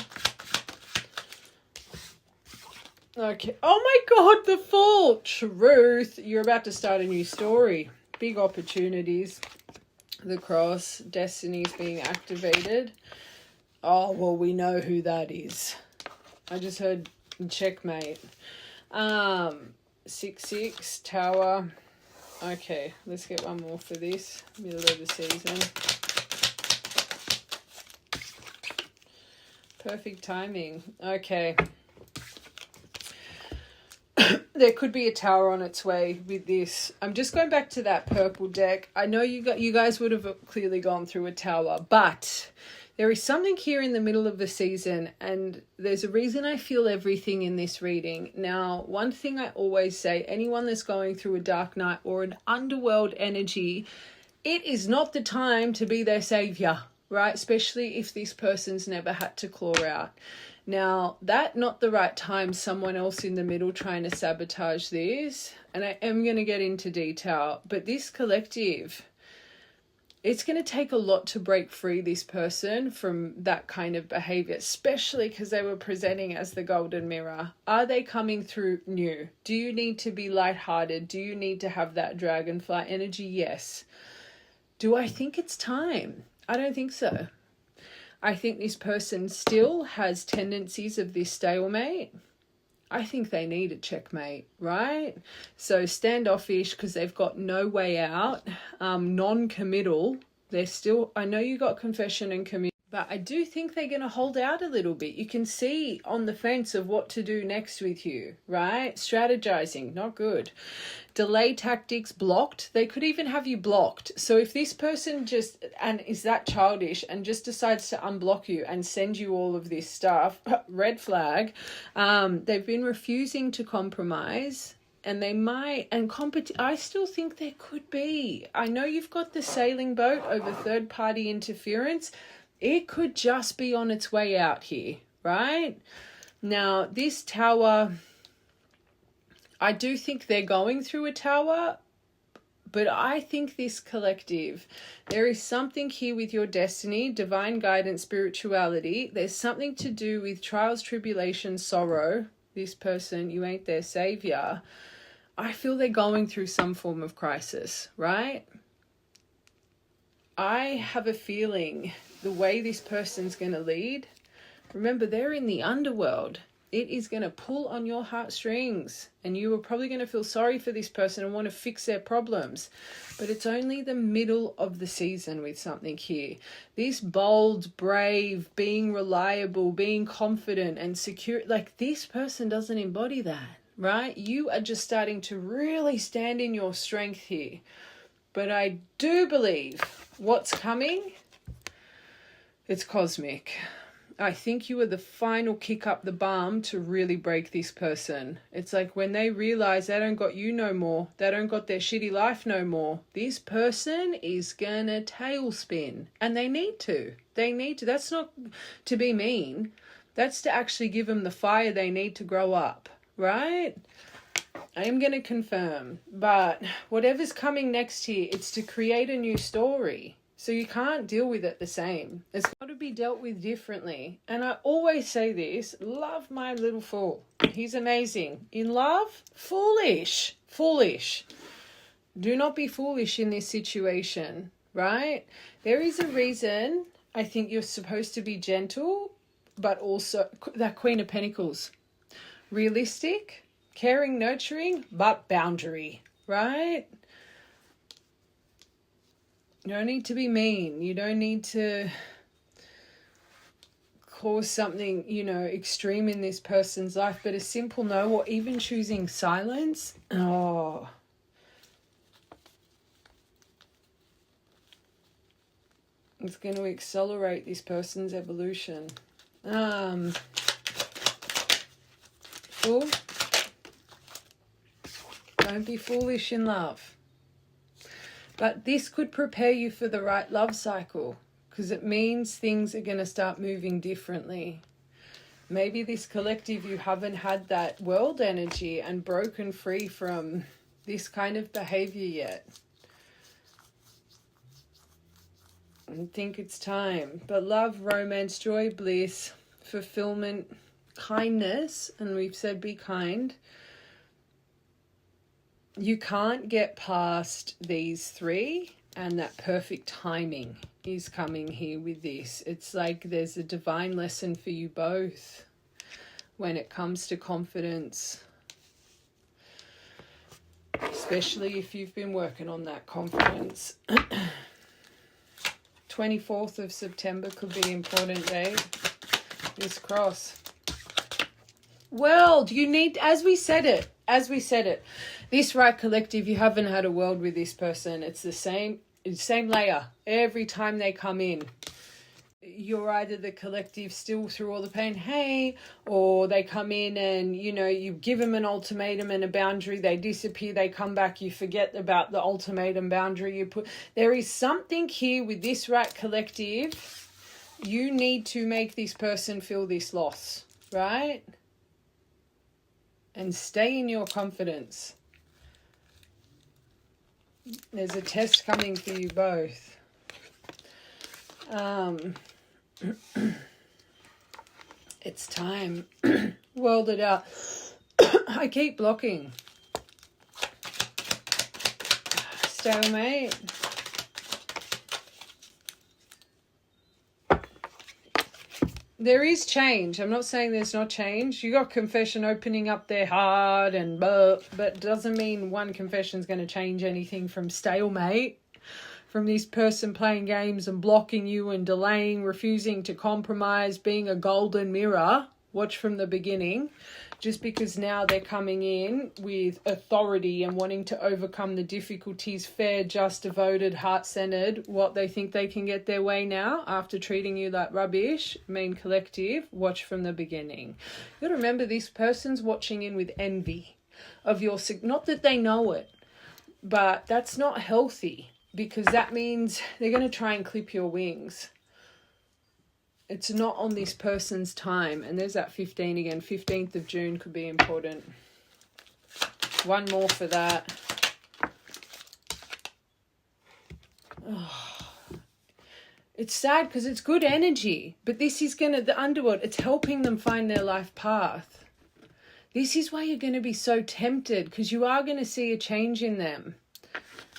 Okay. Oh my God, the full truth. You're about to start a new story. Big opportunities. The cross. Destiny's being activated. Oh, well, we know who that is. I just heard checkmate. 6-6, tower. Okay, let's get one more for this. Middle of the season. Perfect timing. Okay. There could be a tower on its way with this. I'm just going back to that purple deck. I know you guys would have clearly gone through a tower, but there is something here in the middle of the season, and there's a reason I feel everything in this reading. Now, one thing I always say, anyone that's going through a dark night or an underworld energy, it is not the time to be their savior. Right? Especially if this person's never had to claw out. Now, that not the right time, someone else in the middle trying to sabotage this. And I am going to get into detail. But this collective, it's going to take a lot to break free this person from that kind of behavior. Especially because they were presenting as the golden mirror. Are they coming through new? Do you need to be lighthearted? Do you need to have that dragonfly energy? Yes. Do I think it's time? I don't think so. I think this person still has tendencies of this stalemate. I think they need a checkmate, right? So standoffish because they've got no way out. Non-committal. They're still, I know you got confession and commitment. But I do think they're going to hold out a little bit. You can see on the fence of what to do next with you, right? Strategizing, not good. Delay tactics, blocked. They could even have you blocked. So if this person just, and is that childish, and just decides to unblock you and send you all of this stuff, red flag. They've been refusing to compromise. And they might, and I still think there could be. I know you've got the sailing boat over third-party interference. It could just be on its way out here, right? Now, this tower, I do think they're going through a tower, but I think this collective, there is something here with your destiny, divine guidance, spirituality. There's something to do with trials, tribulation, sorrow. This person, you ain't their savior. I feel they're going through some form of crisis, right? I have a feeling the way this person's going to lead, remember, they're in the underworld. It is going to pull on your heartstrings, and you are probably going to feel sorry for this person and want to fix their problems. But it's only the middle of the season with something here. This bold, brave, being reliable, being confident and secure, like this person doesn't embody that. Right? You are just starting to really stand in your strength here. But I do believe what's coming, it's cosmic. I think you are the final kick up the bum to really break this person. It's like when they realize they don't got you no more, they don't got their shitty life no more, this person is gonna tailspin. And they need to. They need to. That's not to be mean. That's to actually give them the fire they need to grow up. Right? I am going to confirm, but whatever's coming next here, it's to create a new story. So you can't deal with it the same. It's got to be dealt with differently. And I always say this, love my little fool. He's amazing. In love, foolish. Foolish. Do not be foolish in this situation, right? There is a reason I think you're supposed to be gentle, but also that Queen of Pentacles. Realistic, caring, nurturing, but boundary, right? You don't need to be mean. You don't need to cause something, extreme in this person's life, but a simple no, or even choosing silence. Oh. It's going to accelerate this person's evolution. Fool. Don't be foolish in love. But this could prepare you for the right love cycle, because it means things are going to start moving differently. Maybe this collective, you haven't had that world energy and broken free from this kind of behavior yet. I think it's time. But love, romance, joy, bliss, fulfillment, kindness, and we've said be kind. You can't get past these three, and that perfect timing is coming here with this. It's like there's a divine lesson for you both when it comes to confidence, especially if you've been working on that confidence. 24th of September could be an important date. This cross. World, you need, as we said it, this right collective, you haven't had a world with this person. It's the same layer every time they come in. You're either the collective still through all the pain, hey, or they come in and, you give them an ultimatum and a boundary, they disappear, they come back, you forget about the ultimatum boundary you put. There is something here with this right collective. You need to make this person feel this loss, right? And stay in your confidence. There's a test coming for you both. It's time. World it out. I keep blocking. Stalemate. There is change. I'm not saying there's not change. You got confession opening up their heart but doesn't mean one confession is going to change anything from stalemate. from this person playing games and blocking you and delaying, refusing to compromise, being a golden mirror. Watch from the beginning. Just because now they're coming in with authority and wanting to overcome the difficulties, fair, just, devoted, heart-centered, what they think they can get their way now after treating you like rubbish. Main collective, watch from the beginning. You gotta remember, this person's watching in with envy of your, not that they know it, but that's not healthy, because that means they're going to try and clip your wings. It's not on this person's time. And there's that 15 again. 15th of June could be important. One more for that. Oh. It's sad because it's good energy. But this is going to, the underworld, it's helping them find their life path. This is why you're going to be so tempted, because you are going to see a change in them.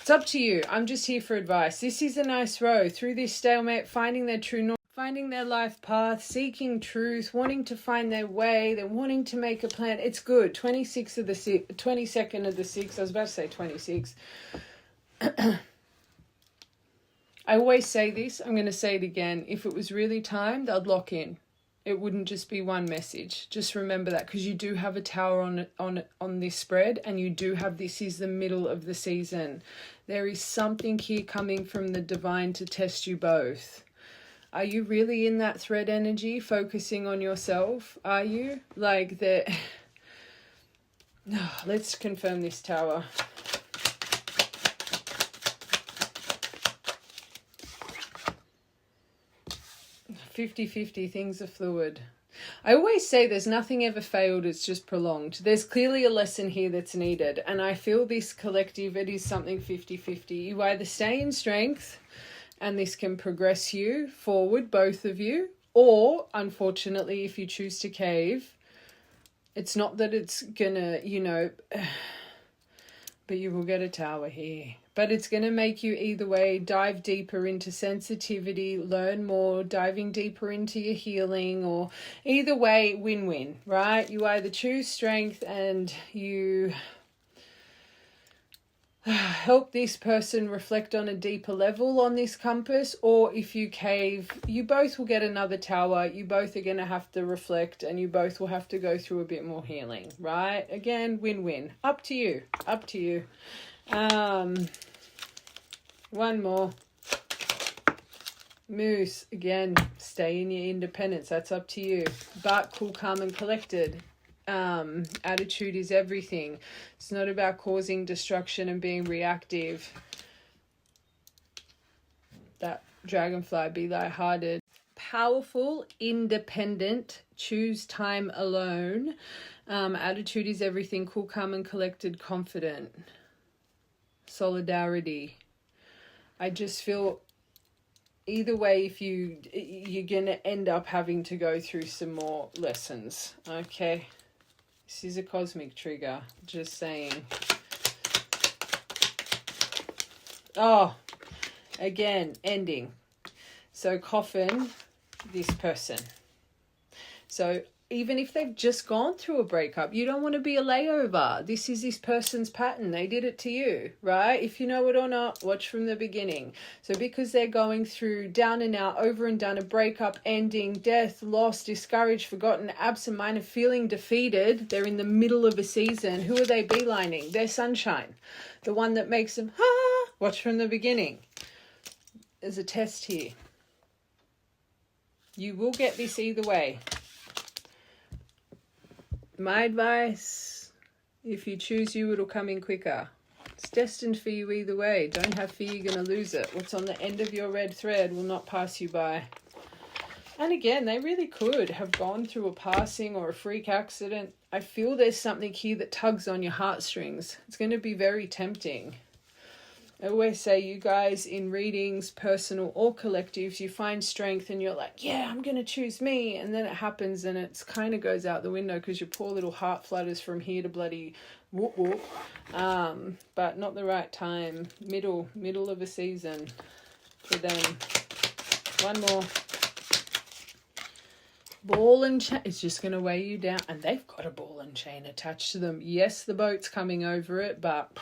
It's up to you. I'm just here for advice. This is a nice row. Through this stalemate, finding their true north, finding their life path, seeking truth, wanting to find their way, they're wanting to make a plan. It's good. 22nd of the 6th. I was about to say 26. I always say this. I'm going to say it again. If it was really timed, I'd lock in. It wouldn't just be one message. Just remember that, because you do have a tower on this spread, and you do have, this is the middle of the season. There is something here coming from the divine to test you both. Are you really in that thread energy, focusing on yourself? Are you? Like that? Let's confirm this tower. "50-50, things are fluid." I always say there's nothing ever failed, it's just prolonged. There's clearly a lesson here that's needed. And I feel this collective, it is something 50-50. You either stay in strength, and this can progress you forward, both of you. Or, unfortunately, if you choose to cave, it's not that it's gonna, but you will get a tower here. But it's going to make you, either way, dive deeper into sensitivity, learn more, diving deeper into your healing, or either way, win-win, right? You either choose strength and you help this person reflect on a deeper level on this compass, or if you cave, you both will get another tower. You both are going to have to reflect, and you both will have to go through a bit more healing, right? Again, win-win. Up to you. Up to you. One more. Moose, again, stay in your independence. That's up to you. But cool, calm, and collected. Attitude is everything. It's not about causing destruction and being reactive. That dragonfly, be lighthearted. Powerful, independent, choose time alone. Attitude is everything. Cool, calm, and collected, confident. Solidarity. I just feel either way, if you're going to end up having to go through some more lessons. Okay. This is a cosmic trigger. Just saying. Oh, again, ending. So coffin, this person. So even if they've just gone through a breakup, you don't want to be a layover. This is this person's pattern. They did it to you, right? If you know it or not, watch from the beginning. So because they're going through down and out, over and done, a breakup, ending, death, loss, discouraged, forgotten, absent-minded, feeling defeated, they're in the middle of a season. Who are they beelining? Their sunshine. The one that makes them, watch from the beginning. There's a test here. You will get this either way. My advice, if you choose you, it'll come in quicker. It's destined for you either way. Don't have fear you're going to lose it. What's on the end of your red thread will not pass you by. And again, they really could have gone through a passing or a freak accident. I feel there's something here that tugs on your heartstrings. It's going to be very tempting. I always say, you guys in readings, personal or collectives, you find strength and you're like, yeah, I'm going to choose me. And then it happens and it kind of goes out the window because your poor little heart flutters from here to bloody whoop whoop. But not the right time. Middle of a season for them. One more. Ball and chain. It's just going to weigh you down. And they've got a ball and chain attached to them. Yes, the boat's coming over it, but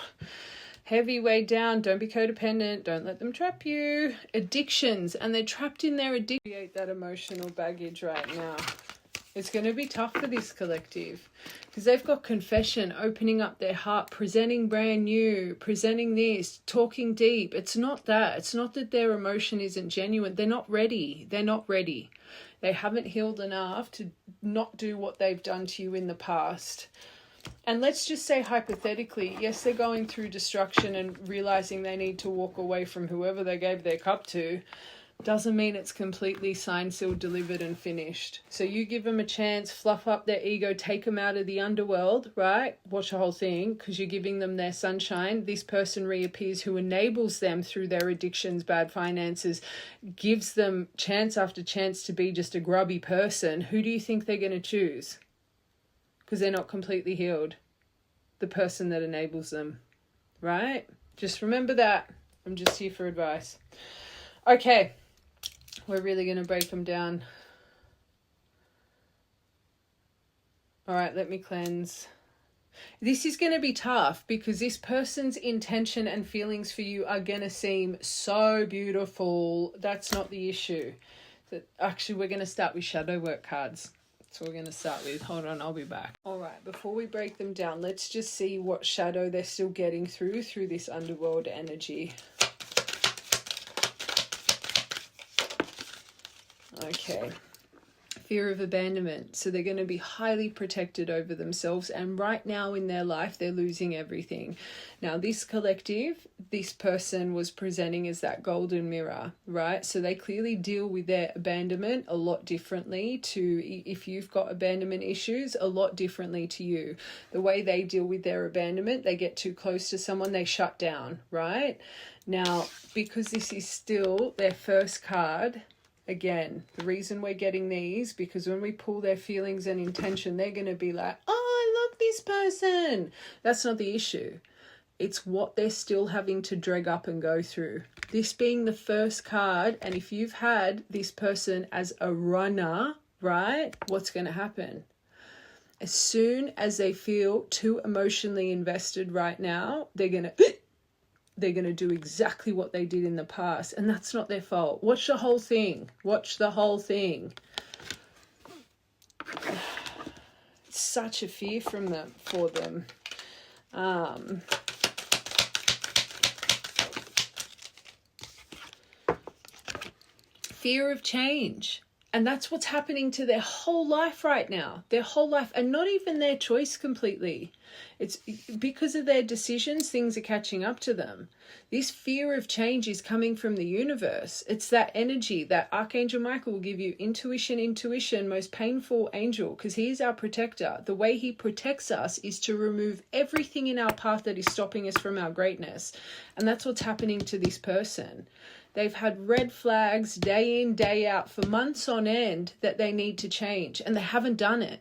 Heavy, weighed down. Don't be codependent. Don't let them trap you. Addictions, and they're trapped in their addiction. Create that emotional baggage right now. It's going to be tough for this collective because they've got confession, opening up their heart, presenting brand new, presenting this, talking deep. It's not that. It's not that their emotion isn't genuine. They're not ready. They're not ready. They haven't healed enough to not do what they've done to you in the past. And let's just say hypothetically, yes, they're going through destruction and realizing they need to walk away from whoever they gave their cup to. Doesn't mean it's completely signed, sealed, delivered and finished. So you give them a chance, fluff up their ego, take them out of the underworld, right? Watch the whole thing because you're giving them their sunshine. This person reappears who enables them through their addictions, bad finances, gives them chance after chance to be just a grubby person. Who do you think they're going to choose? Because they're not completely healed. The person that enables them, right? Just remember that. I'm just here for advice. Okay. We're really going to break them down. All right, let me cleanse. This is going to be tough because this person's intention and feelings for you are going to seem so beautiful. That's not the issue. Actually, we're going to start with shadow work cards. That's what we're going to start with. Hold on, I'll be back. All right, before we break them down, let's just see what shadow they're still getting through this underworld energy. Okay. Fear of abandonment. So they're going to be highly protected over themselves. And right now in their life, they're losing everything. Now, this collective, this person was presenting as that golden mirror, right? So they clearly deal with their abandonment a lot differently to, if you've got abandonment issues, a lot differently to you. The way they deal with their abandonment, they get too close to someone, they shut down, right? Now, because this is still their first card, again, the reason we're getting these, because when we pull their feelings and intention, they're going to be like, oh, I love this person. That's not the issue. It's what they're still having to drag up and go through. This being the first card, and if you've had this person as a runner, right, what's going to happen? As soon as they feel too emotionally invested right now, they're going to do exactly what they did in the past. And that's not their fault. Watch the whole thing. Watch the whole thing. It's such a fear for them. Fear of change. And that's what's happening to their whole life right now. Their whole life. And not even their choice completely. It's because of their decisions, things are catching up to them. This fear of change is coming from the universe. It's that energy that Archangel Michael will give you. Intuition, most painful angel, because he's our protector. The way he protects us is to remove everything in our path that is stopping us from our greatness. And that's what's happening to this person. They've had red flags day in, day out for months on end that they need to change, and they haven't done it.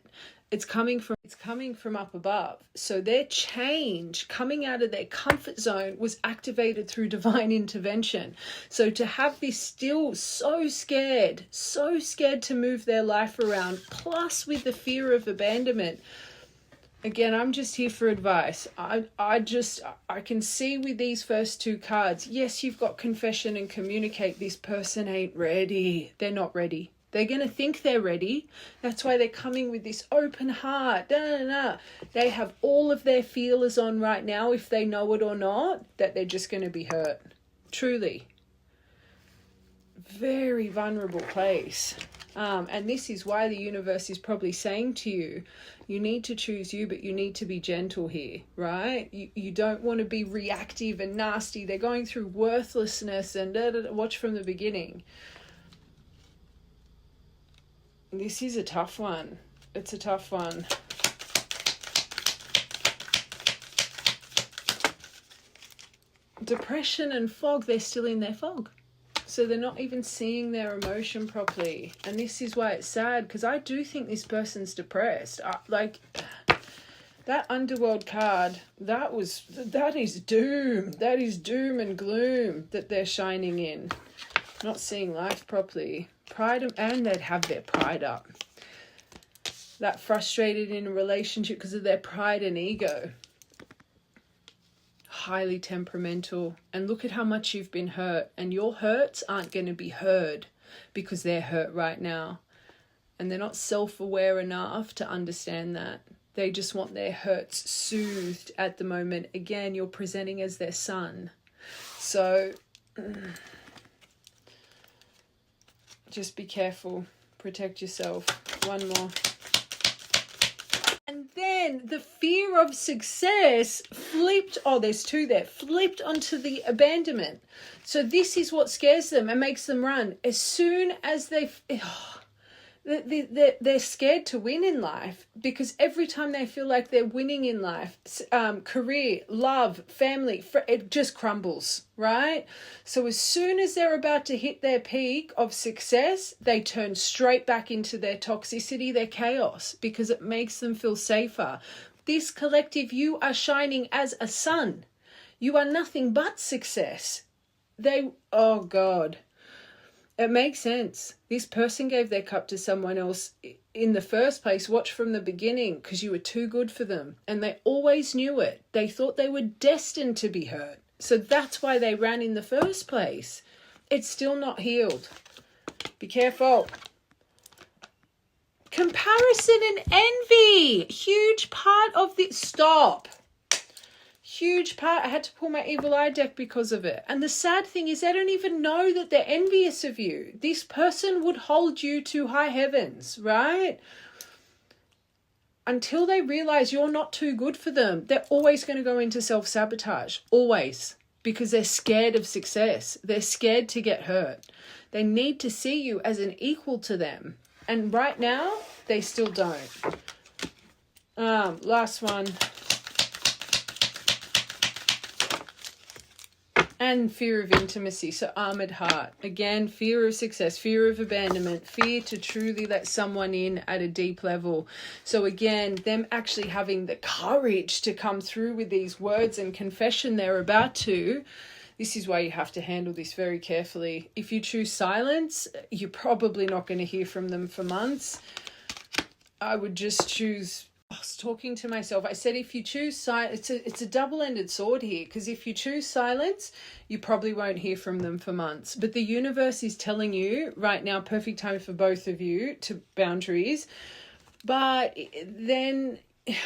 It's coming from up above. So their change coming out of their comfort zone was activated through divine intervention. So to have this still so scared to move their life around, plus with the fear of abandonment. Again, I'm just here for advice. I can see with these first two cards, yes, you've got confession and communicate. This person ain't ready. They're not ready. They're going to think they're ready. That's why they're coming with this open heart. They have all of their feelers on right now, if they know it or not, that they're just going to be hurt. Truly. Very vulnerable place. And this is why the universe is probably saying to you, you need to choose you, but you need to be gentle here, right? You don't want to be reactive and nasty. They're going through worthlessness and watch from the beginning. This is a tough one. It's a tough one. Depression and fog, they're still in their fog. So they're not even seeing their emotion properly. And this is why it's sad, because I do think this person's depressed. Like, that underworld card, that is doom. That is doom and gloom that they're shining in. Not seeing life properly. And they'd have their pride up. That frustrated in a relationship because of their pride and ego. highly temperamental, and look at how much you've been hurt, and your hurts aren't going to be heard because they're hurt right now, and they're not self-aware enough to understand that. They just want their hurts soothed at the moment. Again, you're presenting as their son. So just be careful. Protect yourself. One more. And then the fear of success flipped. Oh, there's two there. Flipped onto the abandonment. So this is what scares them and makes them run. As soon as they're scared to win in life, because every time they feel like they're winning in life, career, love, family, it just crumbles, right? So as soon as they're about to hit their peak of success, they turn straight back into their toxicity, their chaos, because it makes them feel safer. This collective, you are shining as a sun. You are nothing but success. Oh God. It makes sense. This person gave their cup to someone else in the first place. Watch from the beginning, because you were too good for them. And they always knew it. They thought they were destined to be hurt. So that's why they ran in the first place. It's still not healed. Be careful. Comparison and envy. Huge part of the... Stop. Huge part. I had to pull my evil eye deck because of it. And the sad thing is, they don't even know that they're envious of you. This person would hold you to high heavens, right? Until they realize you're not too good for them, they're always going to go into self-sabotage. Always. Because they're scared of success. They're scared to get hurt. They need to see you as an equal to them. And right now, they still don't. Last one. And fear of intimacy. So armored heart. Again, fear of success, fear of abandonment, fear to truly let someone in at a deep level. So again, them actually having the courage to come through with these words and confession they're about to. This is why you have to handle this very carefully. If you choose silence, you're probably not going to hear from them for months. I would just choose... I was talking to myself. I said, if you choose silence, it's a double-ended sword here, because if you choose silence, you probably won't hear from them for months. But the universe is telling you right now, perfect time for both of you to boundaries. But then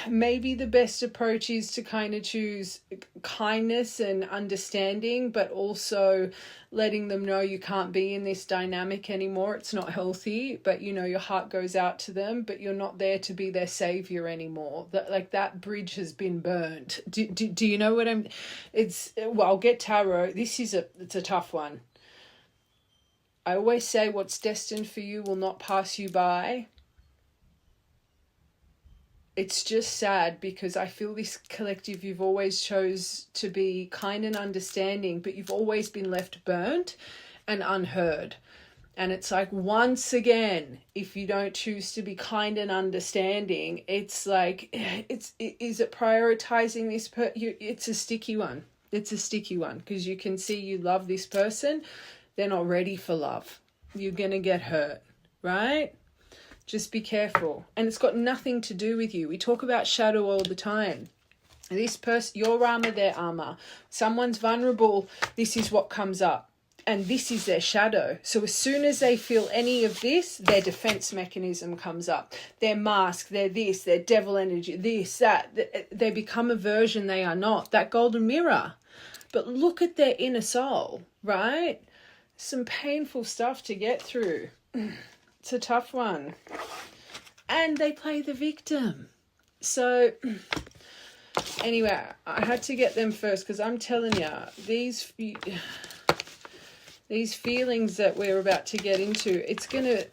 maybe the best approach is to kind of choose kindness and understanding, but also letting them know you can't be in this dynamic anymore. It's not healthy, but you know, your heart goes out to them, but you're not there to be their savior anymore. That bridge has been burned. Do you know what well, I'll get tarot. It's a tough one. I always say what's destined for you will not pass you by. It's just sad, because I feel this collective, you've always chose to be kind and understanding, but you've always been left burnt and unheard. And it's like, once again, if you don't choose to be kind and understanding, it's like, is it prioritizing this? It's a sticky one. It's a sticky one, because you can see you love this person. They're not ready for love. You're going to get hurt, right? Just be careful. And it's got nothing to do with you. We talk about shadow all the time. This person, your armor, their armor. Someone's vulnerable, this is what comes up. And this is their shadow. So as soon as they feel any of this, their defense mechanism comes up. Their mask, their this, their devil energy, this, that. They become a version they are not. That golden mirror. But look at their inner soul, right? Some painful stuff to get through. It's a tough one. And they play the victim. So anyway, I had to get them first, because I'm telling you, these feelings that we're about to get into, it's going to...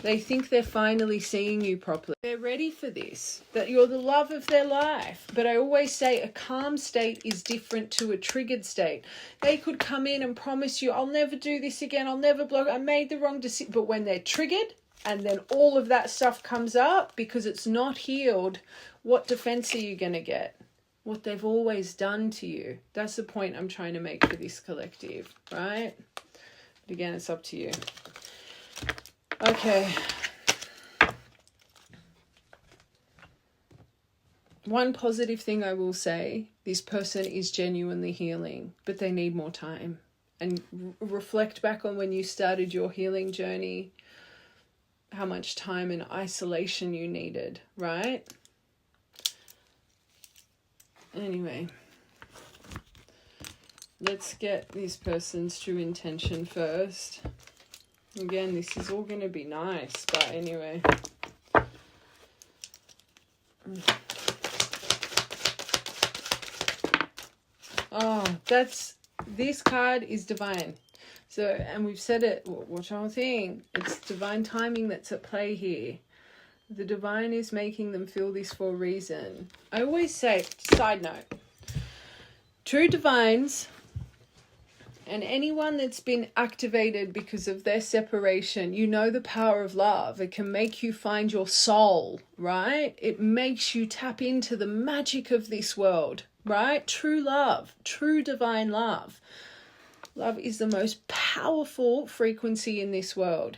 They think they're finally seeing you properly. They're ready for this, that you're the love of their life. But I always say a calm state is different to a triggered state. They could come in and promise you, I'll never do this again, I'll never blog, I made the wrong decision. But when they're triggered and then all of that stuff comes up because it's not healed, what defense are you going to get? What they've always done to you. That's the point I'm trying to make for this collective, right? But again, it's up to you. Okay. One positive thing I will say This person is genuinely healing, but they need more time. And reflect back on when you started your healing journey, how much time and isolation you needed, right? Anyway, let's get this person's true intention first. Again, this is all going to be nice, but anyway. Oh, this card is divine. So, and we've said it, watch our thing. It's divine timing that's at play here. The divine is making them feel this for a reason. I always say, side note, true divines and anyone that's been activated because of their separation, you know the power of love. It can make you find your soul, right? It makes you tap into the magic of this world, right? True love, true divine love. Love is the most powerful frequency in this world.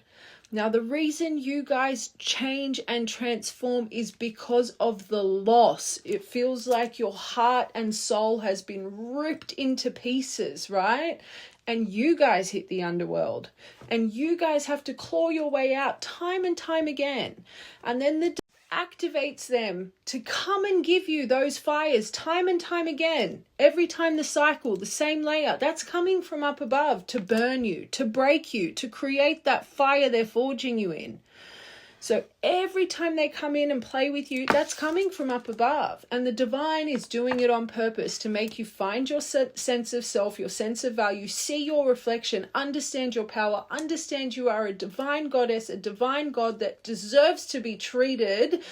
Now, the reason you guys change and transform is because of the loss. It feels like your heart and soul has been ripped into pieces, right? And you guys hit the underworld. And you guys have to claw your way out time and time again. And then the activates them to come and give you those fires time and time again. Every time the cycle, the same layer, that's coming from up above to burn you, to break you, to create that fire they're forging you in. So every time they come in and play with you, that's coming from up above. And the divine is doing it on purpose to make you find your sense of self, your sense of value, see your reflection, understand your power, understand you are a divine goddess, a divine god that deserves to be treated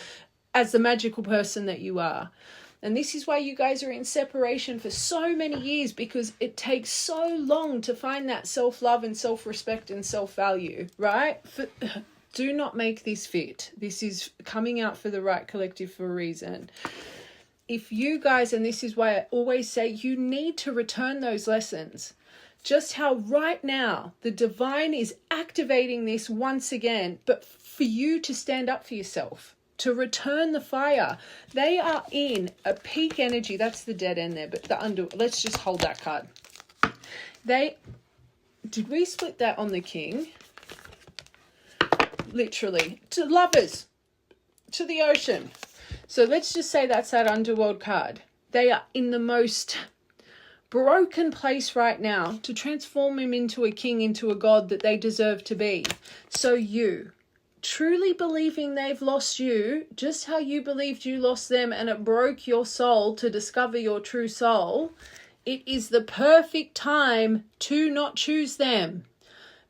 as the magical person that you are. And this is why you guys are in separation for so many years, because it takes so long to find that self-love and self-respect and self-value, right? Do not make this fit. This is coming out for the right collective for a reason. If you guys, and this is why I always say, you need to return those lessons. Just how right now the divine is activating this once again, but for you to stand up for yourself, to return the fire. They are in a peak energy. That's the dead end there, but let's just hold that card. Did we split that on the king? Literally, to lovers, to the ocean. So let's just say that's that underworld card. They are in the most broken place right now to transform him into a king, into a god that they deserve to be. So you, truly believing they've lost you, just how you believed you lost them and it broke your soul to discover your true soul, it is the perfect time to not choose them.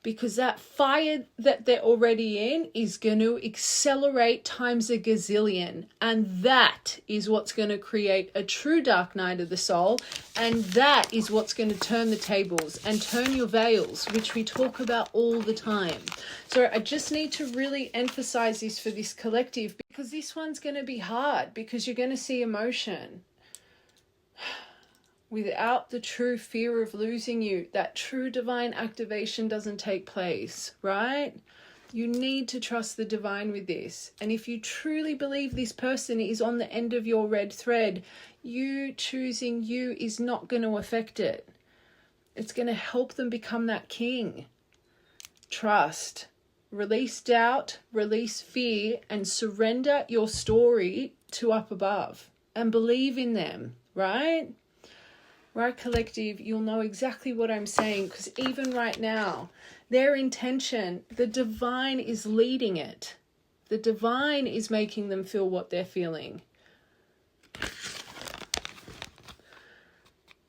Because that fire that they're already in is going to accelerate times a gazillion. And that is what's going to create a true dark night of the soul. And that is what's going to turn the tables and turn your veils, which we talk about all the time. So I just need to really emphasize this for this collective, because this one's going to be hard, because you're going to see emotion. Without the true fear of losing you, that true divine activation doesn't take place, right? You need to trust the divine with this. And if you truly believe this person is on the end of your red thread, you choosing you is not going to affect it. It's going to help them become that king. Trust. Release doubt, release fear, and surrender your story to up above. And believe in them, right? Right, collective, you'll know exactly what I'm saying, because even right now, their intention, the divine is leading it. The divine is making them feel what they're feeling.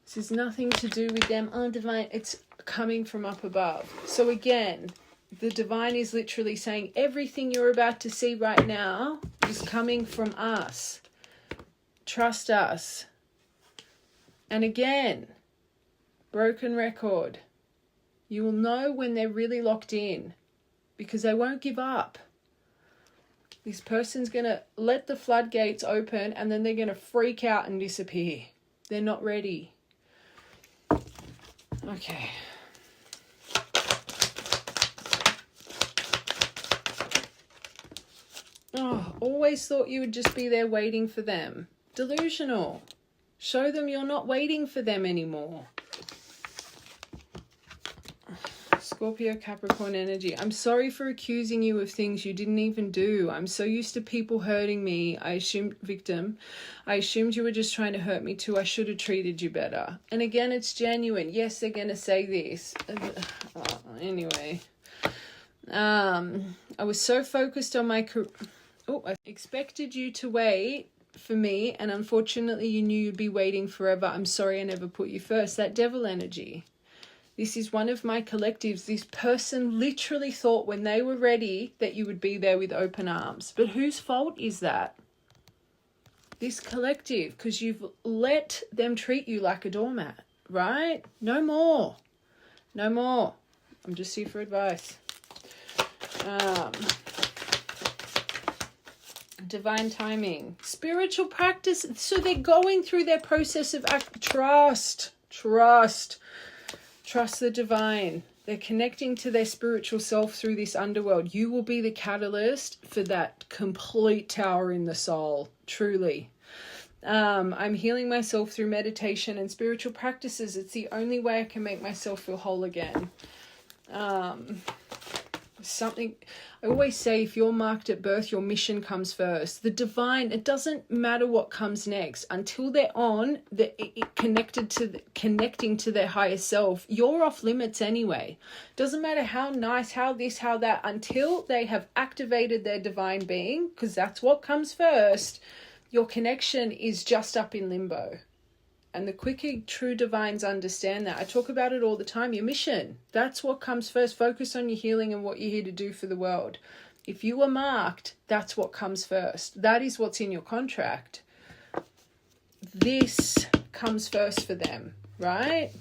This is nothing to do with them. Oh, divine, it's coming from up above. So again, the divine is literally saying everything you're about to see right now is coming from us. Trust us. And again, broken record, you will know when they're really locked in, because they won't give up. This person's going to let the floodgates open and then they're going to freak out and disappear. They're not ready. Okay. Oh, always thought you would just be there waiting for them. Delusional. Show them you're not waiting for them anymore. Scorpio, Capricorn energy. I'm sorry for accusing you of things you didn't even do. I'm so used to people hurting me. I assumed you were just trying to hurt me too. I should have treated you better. And again, it's genuine. Yes, they're going to say this. Anyway. I was so focused on my career. I expected you to wait for me, and unfortunately you knew you'd be waiting forever. I'm sorry I never put you first. That devil energy. This is one of my collectives. This person literally thought when they were ready that you would be there with open arms. But whose fault is that? This collective, because you've let them treat you like a doormat, right? No more. No more. I'm just here for advice. Divine timing. Spiritual practice. So they're going through their process of trust. Trust the divine. They're connecting to their spiritual self through this underworld. You will be the catalyst for that complete tower in the soul. Truly. I'm healing myself through meditation and spiritual practices. It's the only way I can make myself feel whole again. I always say, if you're marked at birth, your mission comes first. The divine, it doesn't matter what comes next until they're connecting to their higher self. You're off limits anyway. Doesn't matter how nice, how this, how that, until they have activated their divine being, because that's what comes first. Your connection is just up in limbo. And the quicker true divines understand that, I talk about it all the time, your mission. That's what comes first. Focus on your healing and what you're here to do for the world. If you are marked, that's what comes first. That is what's in your contract. This comes first for them, right?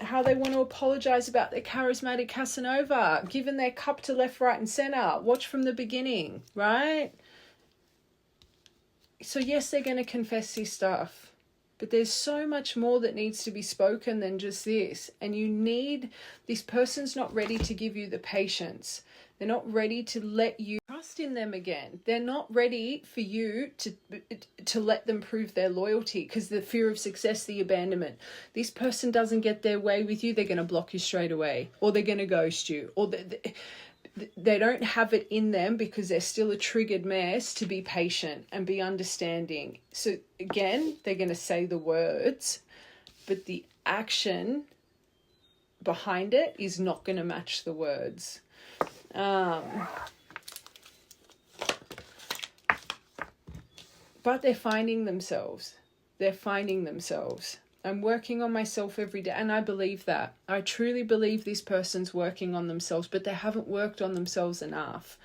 How they want to apologize about their charismatic Casanova, giving their cup to left, right, and center. Watch from the beginning, right? So yes, they're going to confess this stuff, but there's so much more that needs to be spoken than just this. And this person's not ready to give you the patience. They're not ready to let you trust in them again. They're not ready for you to let them prove their loyalty, because the fear of success, the abandonment. This person doesn't get their way with you, they're going to block you straight away, or they're going to ghost you, or they don't have it in them because they're still a triggered mess to be patient and be understanding. So again, they're going to say the words, but the action behind it is not going to match the words. But they're finding themselves. I'm working on myself every day, and I believe that. I truly believe this person's working on themselves, but they haven't worked on themselves enough.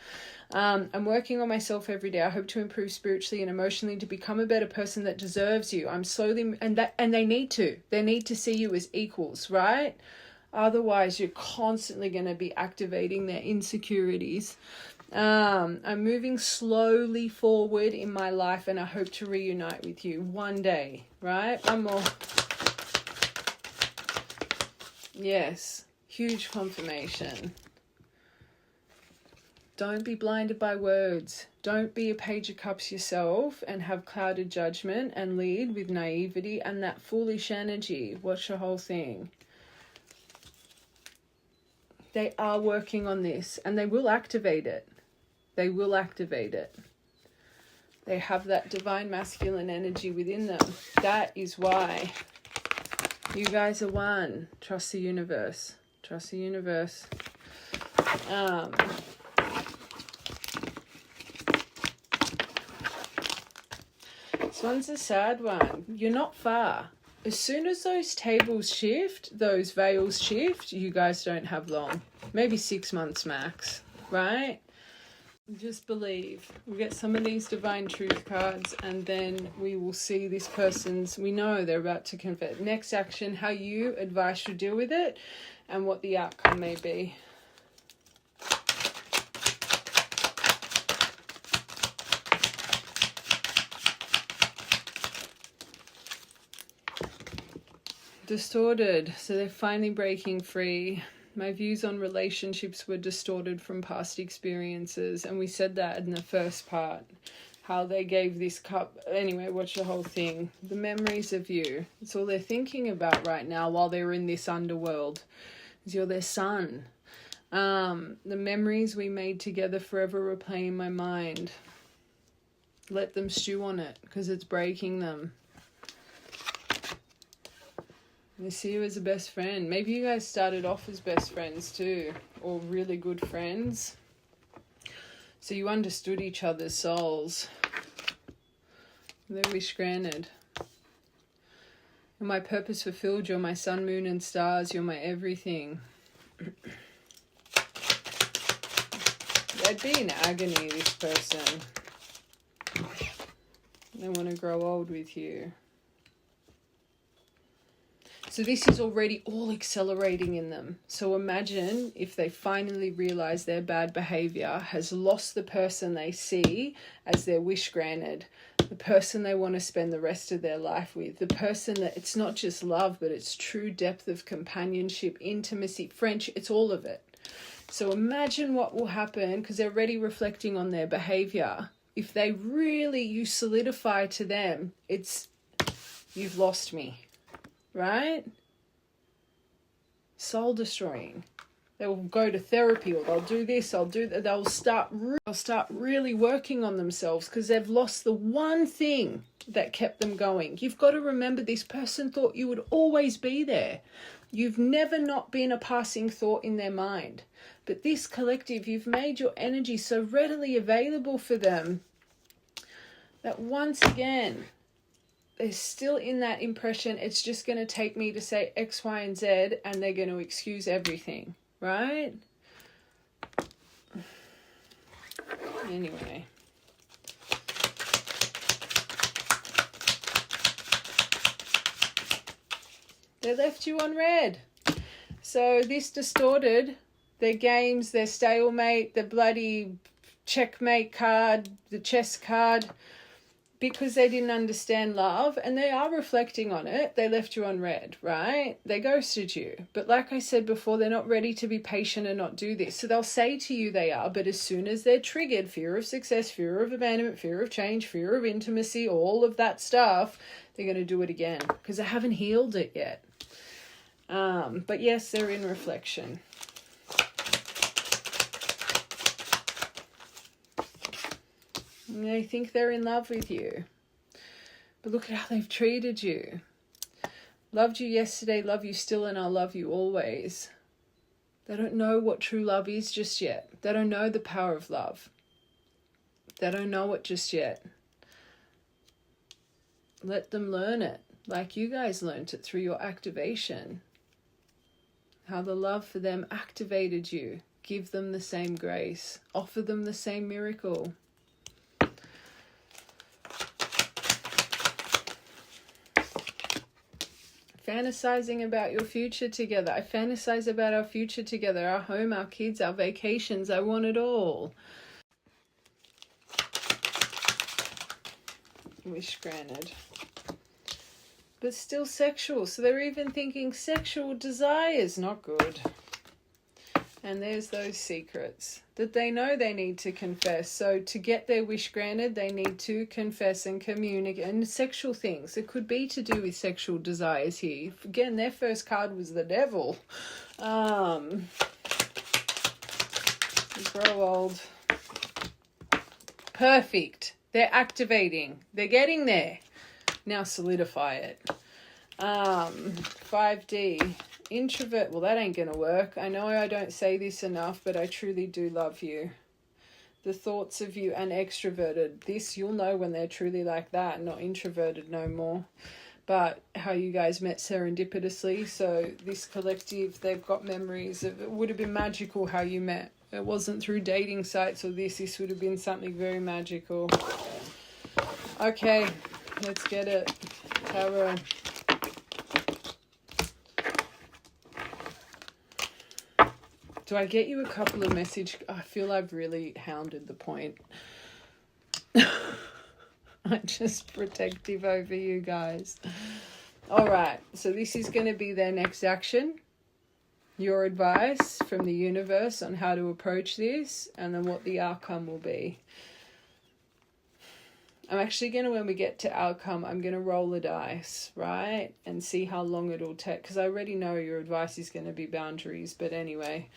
I'm working on myself every day. I hope to improve spiritually and emotionally to become a better person that deserves you. I'm slowly, and they need to. They need to see you as equals, right? Otherwise, you're constantly going to be activating their insecurities. I'm moving slowly forward in my life, and I hope to reunite with you one day, right? One more. Yes, huge confirmation. Don't be blinded by words. Don't be a page of cups yourself and have clouded judgment and lead with naivety and that foolish energy. Watch the whole thing. They are working on this, and they will activate it. They have that divine masculine energy within them. That is why you guys are one. Trust the universe. This one's a sad one. You're not far. As soon as those tables shift, those veils shift, you guys don't have long. Maybe 6 months max, right? Just believe. We'll get some of these divine truth cards, and then we will see this person's, we know they're about to convert. Next action, how you advise should deal with it, and what the outcome may be. Distorted. So they're finally breaking free. My views on relationships were distorted from past experiences, and we said that in the first part. how they gave this cup. Anyway, watch the whole thing. The memories of you. It's all they're thinking about right now while they're in this underworld. Is you're their son. The memories we made together forever replay in my mind. Let them stew on it because it's breaking them. They see you as a best friend. Maybe you guys started off as best friends too, or really good friends. So you understood each other's souls. Their wish granted. You're my purpose fulfilled. You're my sun, moon, and stars. You're my everything. They'd be in agony, this person. They want to grow old with you. So this is already all accelerating in them. So imagine if they finally realize their bad behavior has lost the person they see as their wish granted, the person they want to spend the rest of their life with, the person that it's not just love, but it's true depth of companionship, intimacy, friendship, it's all of it. So imagine what will happen, because they're already reflecting on their behavior. If they really, you solidify to them, it's, you've lost me. Right? Soul destroying. They'll go to therapy, or they'll do this, they'll do that. They'll start really working on themselves because they've lost the one thing that kept them going. You've got to remember, this person thought you would always be there. You've never not been a passing thought in their mind. But this collective, you've made your energy so readily available for them that once again, they're still in that impression, it's just going to take me to say X, Y, and Z, and they're going to excuse everything, right? Anyway. They left you on red. So this distorted their games, their stalemate, the bloody checkmate card, the chess card, because they didn't understand love, and they are reflecting on it. They left you on red, right? They ghosted you. But like I said before, they're not ready to be patient and not do this. So they'll say to you they are, but as soon as they're triggered, fear of success, fear of abandonment, fear of change, fear of intimacy, all of that stuff, they're going to do it again because they haven't healed it yet. But yes, they're in reflection. And they think they're in love with you. But look at how they've treated you. Loved you yesterday, love you still, and I'll love you always. They don't know what true love is just yet. They don't know the power of love. They don't know it just yet. Let them learn it, like you guys learned it through your activation. How the love for them activated you. Give them the same grace. Offer them the same miracle. Fantasizing about your future together. I fantasize about our future together, our home, our kids, our vacations. I want it all. Wish granted. But still sexual. So they're even thinking sexual desire is not good. And there's those secrets that they know they need to confess. So to get their wish granted, they need to confess and communicate. And sexual things, it could be to do with sexual desires here. Again, their first card was the devil. Grow old. Perfect. They're activating. They're getting there. Now solidify it. 5D. Introvert. Well, that ain't going to work. I know I don't say this enough, but I truly do love you. The thoughts of you, and extroverted. This, you'll know when they're truly like that, not introverted no more. But how you guys met serendipitously. So this collective, they've got memories of, it would have been magical how you met. It wasn't through dating sites or this. This would have been something very magical. Okay, let's get it. Tarot. Do I get you a couple of messages? I feel I've really hounded the point. I'm just protective over you guys. All right, so this is going to be their next action. Your advice from the universe on how to approach this, and then what the outcome will be. I'm actually going to, when we get to outcome, I'm going to roll a dice, right? And see how long it'll take. Because I already know your advice is going to be boundaries. But anyway.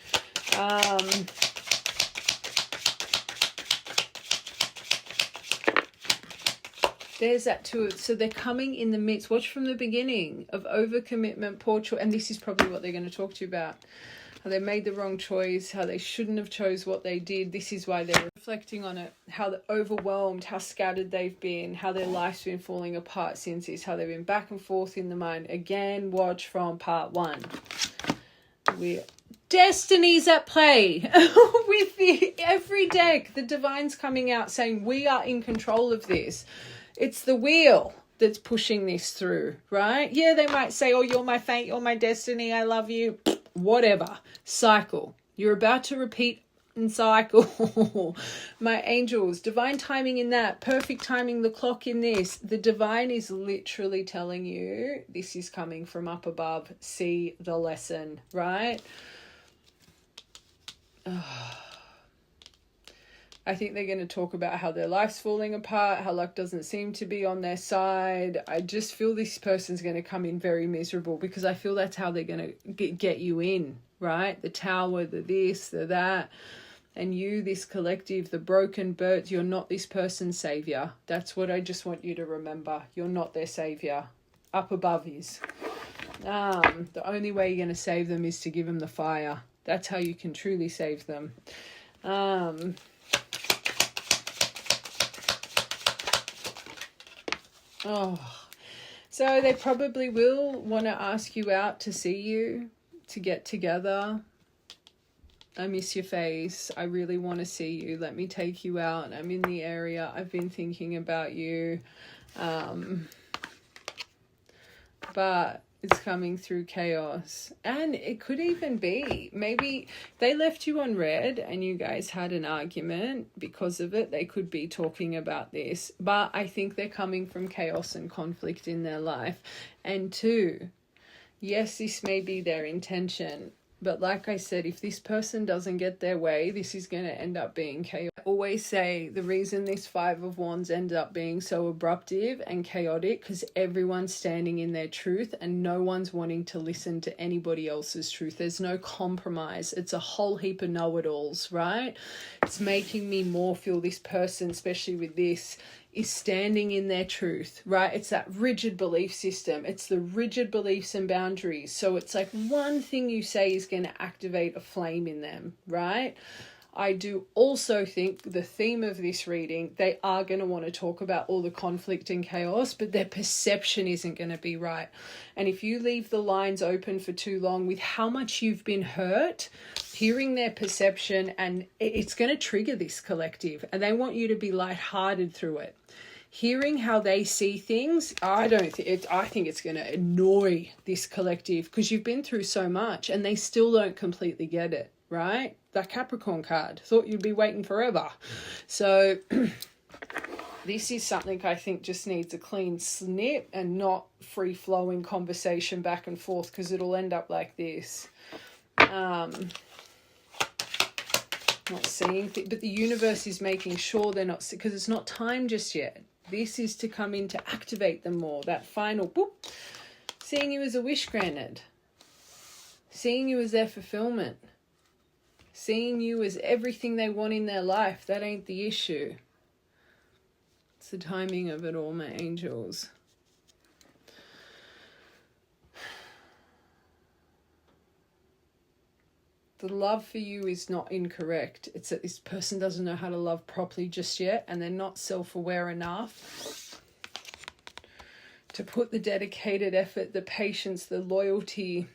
There's that too. So they're coming in the midst. Watch from the beginning of overcommitment, poor choice. And this is probably what they're going to talk to you about. How they made the wrong choice, how they shouldn't have chose what they did. This is why they're reflecting on it. How they're overwhelmed, how scattered they've been, how their life's been falling apart since this, how they've been back and forth in the mind. Again, watch from part 1. Destiny's at play with every deck. The divine's coming out saying we are in control of this. It's the wheel that's pushing this through, right? Yeah, they might say, oh, you're my fate, you're my destiny, I love you. Whatever. Cycle. You're about to repeat and cycle. My angels, divine timing in that, perfect timing, the clock in this. The divine is literally telling you this is coming from up above. See the lesson, right? I think they're going to talk about how their life's falling apart, how luck doesn't seem to be on their side. I just feel this person's going to come in very miserable because I feel that's how they're going to get you in, right? The tower, the this, the that. And you, this collective, the broken birds, you're not this person's savior. That's what I just want you to remember. You're not their savior. Up above is. The only way you're going to save them is to give them the fire. That's how you can truly save them. So they probably will want to ask you out to see you, to get together. I miss your face. I really want to see you. Let me take you out. I'm in the area. I've been thinking about you. But it's coming through chaos. And it could even be, maybe they left you on red and you guys had an argument because of it. They could be talking about this. But I think they're coming from chaos and conflict in their life. And 2, yes, this may be their intention. But like I said, if this person doesn't get their way, this is going to end up being chaos. I always say the reason this 5 of Wands ended up being so abruptive and chaotic because everyone's standing in their truth and no one's wanting to listen to anybody else's truth. There's no compromise. It's a whole heap of know-it-alls, right? It's making me more feel this person, especially with this, is standing in their truth, right? It's that rigid belief system. It's the rigid beliefs and boundaries. So it's like one thing you say is going to activate a flame in them, right? I do also think the theme of this reading, they are going to want to talk about all the conflict and chaos, but their perception isn't going to be right. And if you leave the lines open for too long with how much you've been hurt, hearing their perception, and it's going to trigger this collective, and they want you to be lighthearted through it. Hearing how they see things, I think it's going to annoy this collective because you've been through so much and they still don't completely get it, right? That Capricorn card, thought you'd be waiting forever. So this is something I think just needs a clean snip and not free-flowing conversation back and forth because it'll end up like this. Not seeing but the universe is making sure they're not, because it's not time just yet. This is to come in to activate them more. That final boop. Seeing you as a wish granted. Seeing you as their fulfillment. Seeing you as everything they want in their life. That ain't the issue. It's the timing of it all, my angels. The love for you is not incorrect. It's that this person doesn't know how to love properly just yet, and they're not self-aware enough to put the dedicated effort, the patience, the loyalty.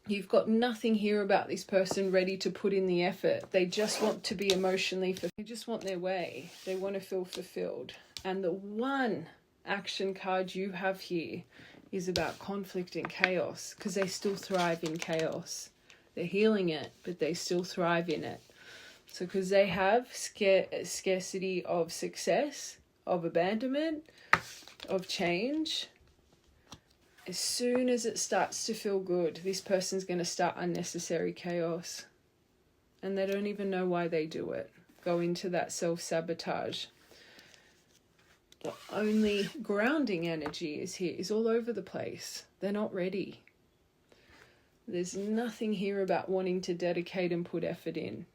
You've got nothing here about this person ready to put in the effort. They just want to be emotionally fulfilled. They just want their way. They want to feel fulfilled. And the one action card you have here is about conflict and chaos, because they still thrive in chaos. They're healing it, but they still thrive in it. So because they have scarcity of success, of abandonment, of change, as soon as it starts to feel good, this person's going to start unnecessary chaos. And they don't even know why they do it. Go into that self-sabotage. The only grounding energy is all over the place. They're not ready. There's nothing here about wanting to dedicate and put effort in.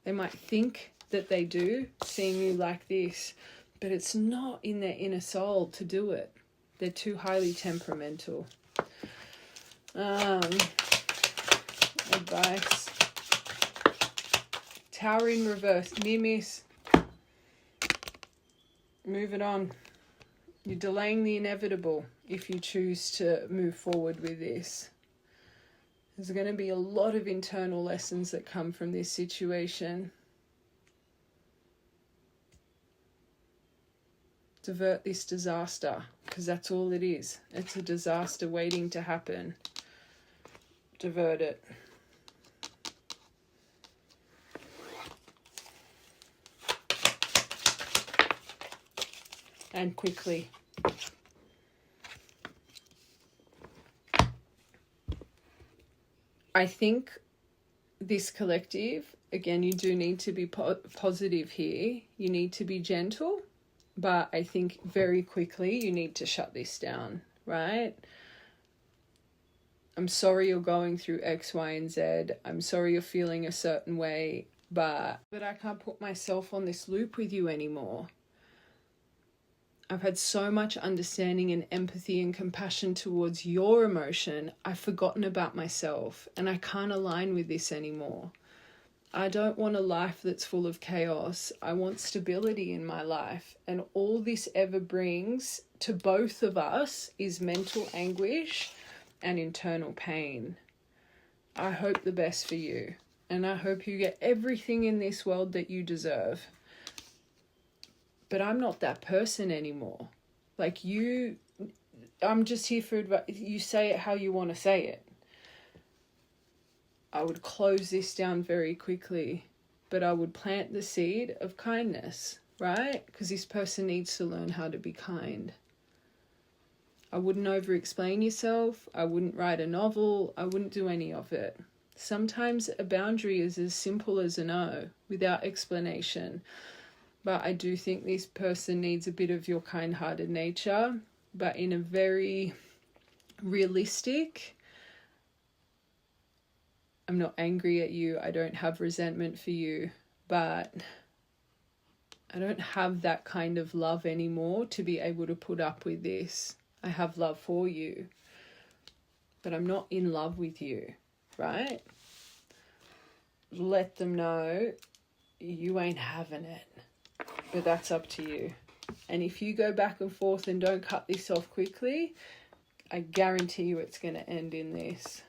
They might think that they do, seeing you like this, but it's not in their inner soul to do it. They're too highly temperamental. Advice. Tower in reverse. Near miss. Move it on. You're delaying the inevitable if you choose to move forward with this. There's going to be a lot of internal lessons that come from this situation. Divert this disaster, because that's all it is. It's a disaster waiting to happen. Divert it. And quickly. I think this collective, again, you do need to be positive here. You need to be gentle, but I think very quickly you need to shut this down, right? I'm sorry you're going through X, Y, and Z. I'm sorry you're feeling a certain way, but I can't put myself on this loop with you anymore. I've had so much understanding and empathy and compassion towards your emotion, I've forgotten about myself, and I can't align with this anymore. I don't want a life that's full of chaos. I want stability in my life, and all this ever brings to both of us is mental anguish and internal pain. I hope the best for you, and I hope you get everything in this world that you deserve. But I'm not that person anymore. Like you, I'm just here for advice. You say it how you want to say it. I would close this down very quickly, but I would plant the seed of kindness, right? Because this person needs to learn how to be kind. I wouldn't over-explain yourself. I wouldn't write a novel. I wouldn't do any of it. Sometimes a boundary is as simple as a no, without explanation. But I do think this person needs a bit of your kind-hearted nature, but in a very realistic. I'm not angry at you. I don't have resentment for you, but I don't have that kind of love anymore to be able to put up with this. I have love for you, but I'm not in love with you, right? Let them know you ain't having it. But that's up to you. And if you go back and forth and don't cut this off quickly, I guarantee you it's going to end in this.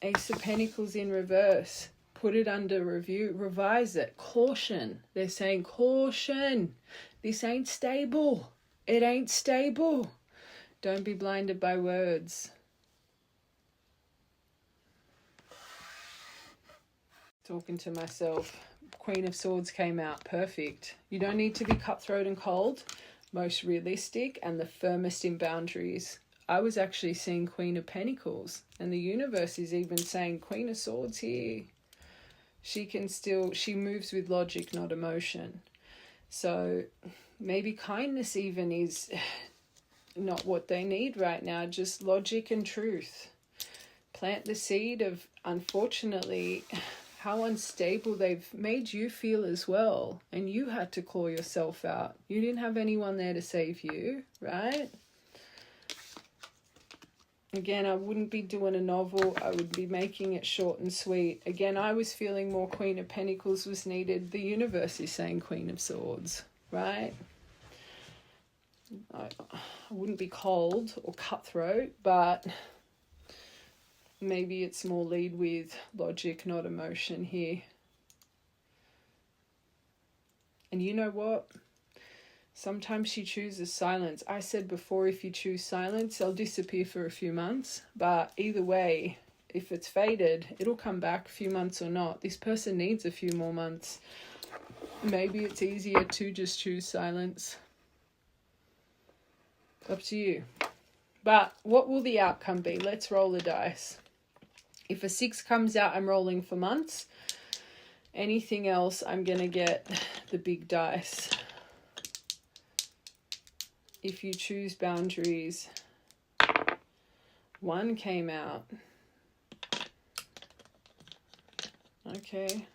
Ace of Pentacles in reverse. Put it under review. Revise it. Caution. They're saying caution. This ain't stable. It ain't stable. Don't be blinded by words. Talking to myself. Queen of Swords came out. Perfect. You don't need to be cutthroat and cold. Most realistic and the firmest in boundaries. I was actually seeing Queen of Pentacles, and the universe is even saying Queen of Swords here. She moves with logic, not emotion. So maybe kindness even is not what they need right now, just logic and truth. Plant the seed of, unfortunately, how unstable they've made you feel as well. And you had to claw yourself out. You didn't have anyone there to save you, right? Again, I wouldn't be doing a novel. I would be making it short and sweet. Again, I was feeling more Queen of Pentacles was needed. The universe is saying Queen of Swords, right? I wouldn't be cold or cutthroat, but maybe it's more lead with logic, not emotion here. And you know what? Sometimes she chooses silence. I said before, if you choose silence, they'll disappear for a few months. But either way, if it's faded, it'll come back a few months or not. This person needs a few more months. Maybe it's easier to just choose silence. It's up to you. But what will the outcome be? Let's roll the dice. If a 6 comes out, I'm rolling for months. Anything else, I'm going to get the big dice. If you choose boundaries, 1 came out. Okay.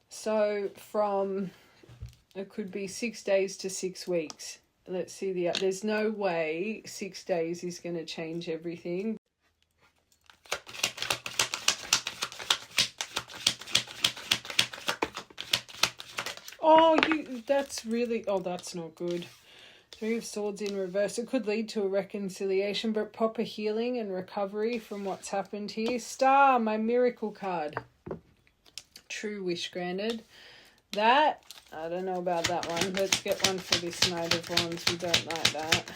So from, it could be 6 days to 6 weeks. Let's see there's no way 6 days is going to change everything. Oh, that's really, oh, that's not good. 3 of Swords in reverse. It could lead to a reconciliation, but proper healing and recovery from what's happened here. Star, my miracle card. True wish granted. That, I don't know about that one. Let's get one for this Knight of Wands. We don't like that.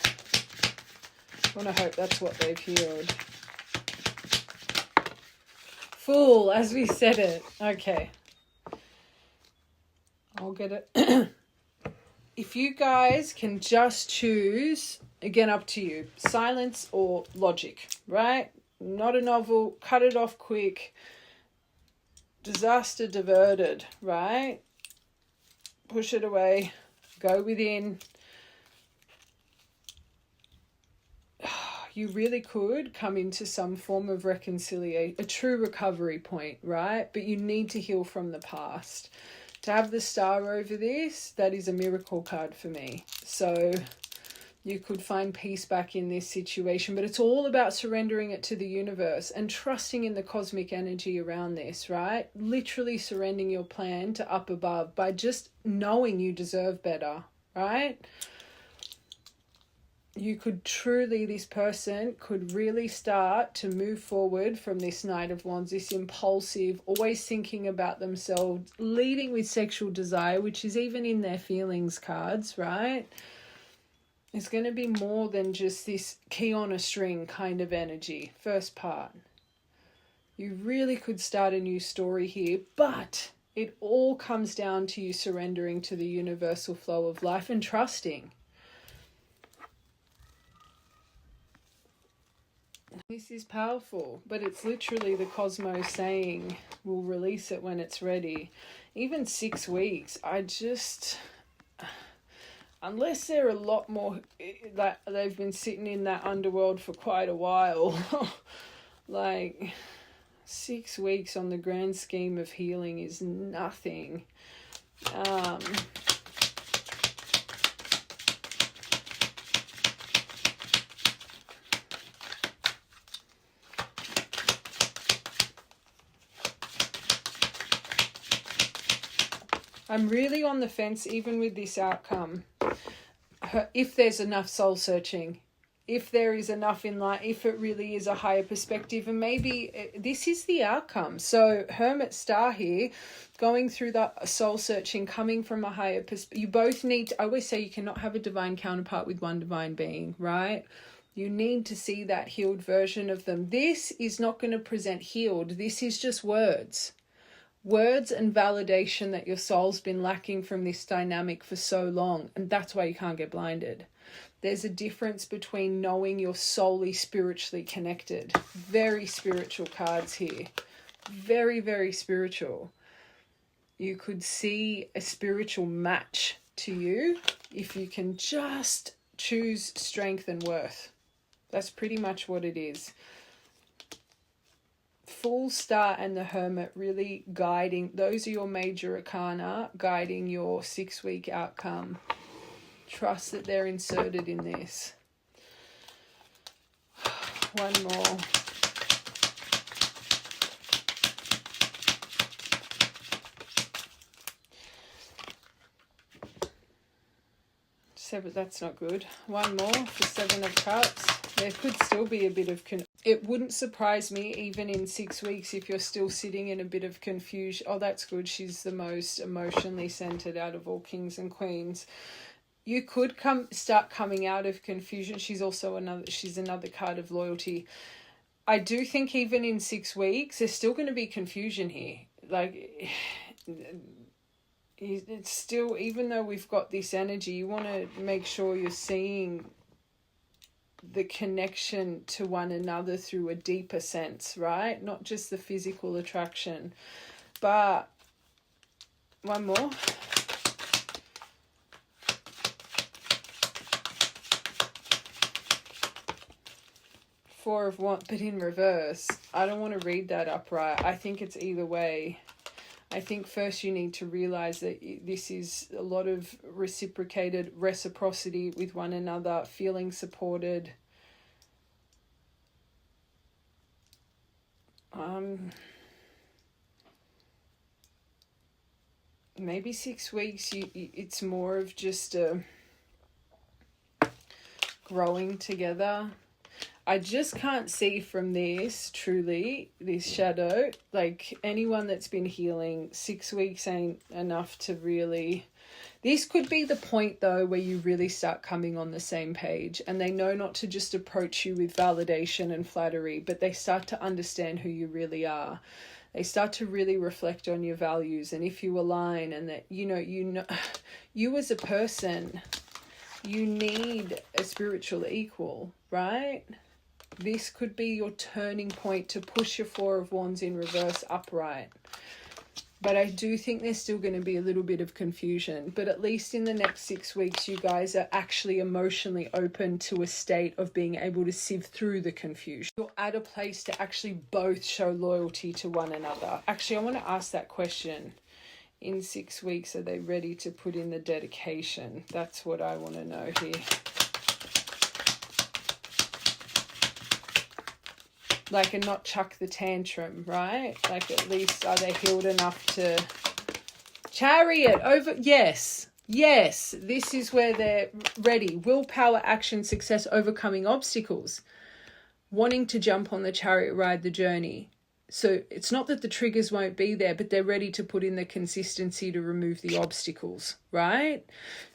I want to hope that's what they've healed. Fool, as we said it. Okay. I'll get it. If you guys can just choose, again, up to you, silence or logic, right? Not a novel, cut it off quick. Disaster diverted, right? Push it away, go within. You really could come into some form of reconciliation, a true recovery point, right? But you need to heal from the past. To have the Star over this, that is a miracle card for me. So you could find peace back in this situation, but it's all about surrendering it to the universe and trusting in the cosmic energy around this, right? Literally surrendering your plan to up above by just knowing you deserve better, right? You could truly, this person could really start to move forward from this Knight of Wands, this impulsive, always thinking about themselves, leading with sexual desire, which is even in their feelings cards, right? It's going to be more than just this key on a string kind of energy. First part. You really could start a new story here, but it all comes down to you surrendering to the universal flow of life and trusting. This is powerful, but it's literally the cosmos saying we'll release it when it's ready. Even 6 weeks, unless they're a lot more, that they've been sitting in that underworld for quite a while, like 6 weeks on the grand scheme of healing is nothing. I'm really on the fence even with this outcome. If there's enough soul searching, if there is enough in light, if it really is a higher perspective, and maybe this is the outcome. So Hermit Star here, going through that soul searching, coming from a higher perspective. You both need to, I always say you cannot have a divine counterpart with one divine being, right? You need to see that healed version of them. This is not going to present healed. This is just words. Words and validation that your soul's been lacking from this dynamic for so long. And that's why you can't get blinded. There's a difference between knowing you're solely spiritually connected. Very spiritual cards here. Very, very spiritual. You could see a spiritual match to you if you can just choose strength and worth. That's pretty much what it is. Fool, Star and the Hermit really guiding. Those are your major arcana guiding your 6-week outcome. Trust that they're inserted in this. One more. Seven, that's not good. One more for 7 of Cups. There could still be a bit of it wouldn't surprise me even in 6 weeks if you're still sitting in a bit of confusion. Oh, that's good. She's the most emotionally centered out of all kings and queens. You could start coming out of confusion. She's another card of loyalty. I do think even in 6 weeks, there's still going to be confusion here. Like, it's still, even though we've got this energy, you want to make sure you're seeing the connection to one another through a deeper sense, right? Not just the physical attraction. But one more. Four of Wands, but in reverse. I don't want to read that upright. I think it's either way. I think first you need to realize that this is a lot of reciprocated reciprocity with one another, feeling supported. Maybe 6 weeks, it's more of just growing together. I just can't see from this, truly, this shadow, like anyone that's been healing, 6 weeks ain't enough to really... This could be the point, though, where you really start coming on the same page and they know not to just approach you with validation and flattery, but they start to understand who you really are. They start to really reflect on your values and if you align, and that, you know, you as a person, you need a spiritual equal, right? This could be your turning point to push your Four of Wands in reverse upright. But I do think there's still going to be a little bit of confusion. But at least in the next 6 weeks, you guys are actually emotionally open to a state of being able to sieve through the confusion. You're at a place to actually both show loyalty to one another. Actually, I want to ask that question. In 6 weeks, are they ready to put in the dedication? That's what I want to know here. Like, and not chuck the tantrum, right? Like, at least are they healed enough to... Chariot, over... Yes, this is where they're ready. Willpower, action, success, overcoming obstacles. Wanting to jump on the chariot ride, the journey. So it's not that the triggers won't be there, but they're ready to put in the consistency to remove the obstacles, right?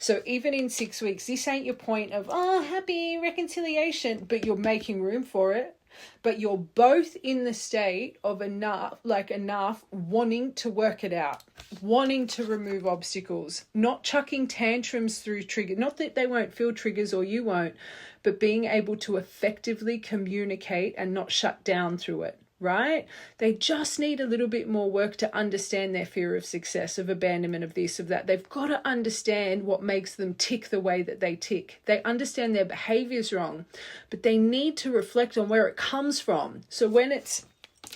So even in 6 weeks, this ain't your point of, oh, happy reconciliation, but you're making room for it. But you're both in the state of enough wanting to work it out, wanting to remove obstacles, not chucking tantrums through triggers. Not that they won't feel triggers or you won't, but being able to effectively communicate and not shut down through it. Right? They just need a little bit more work to understand their fear of success, of abandonment, of this, of that. They've got to understand what makes them tick the way that they tick. They understand their behavior's wrong, but they need to reflect on where it comes from. So when it's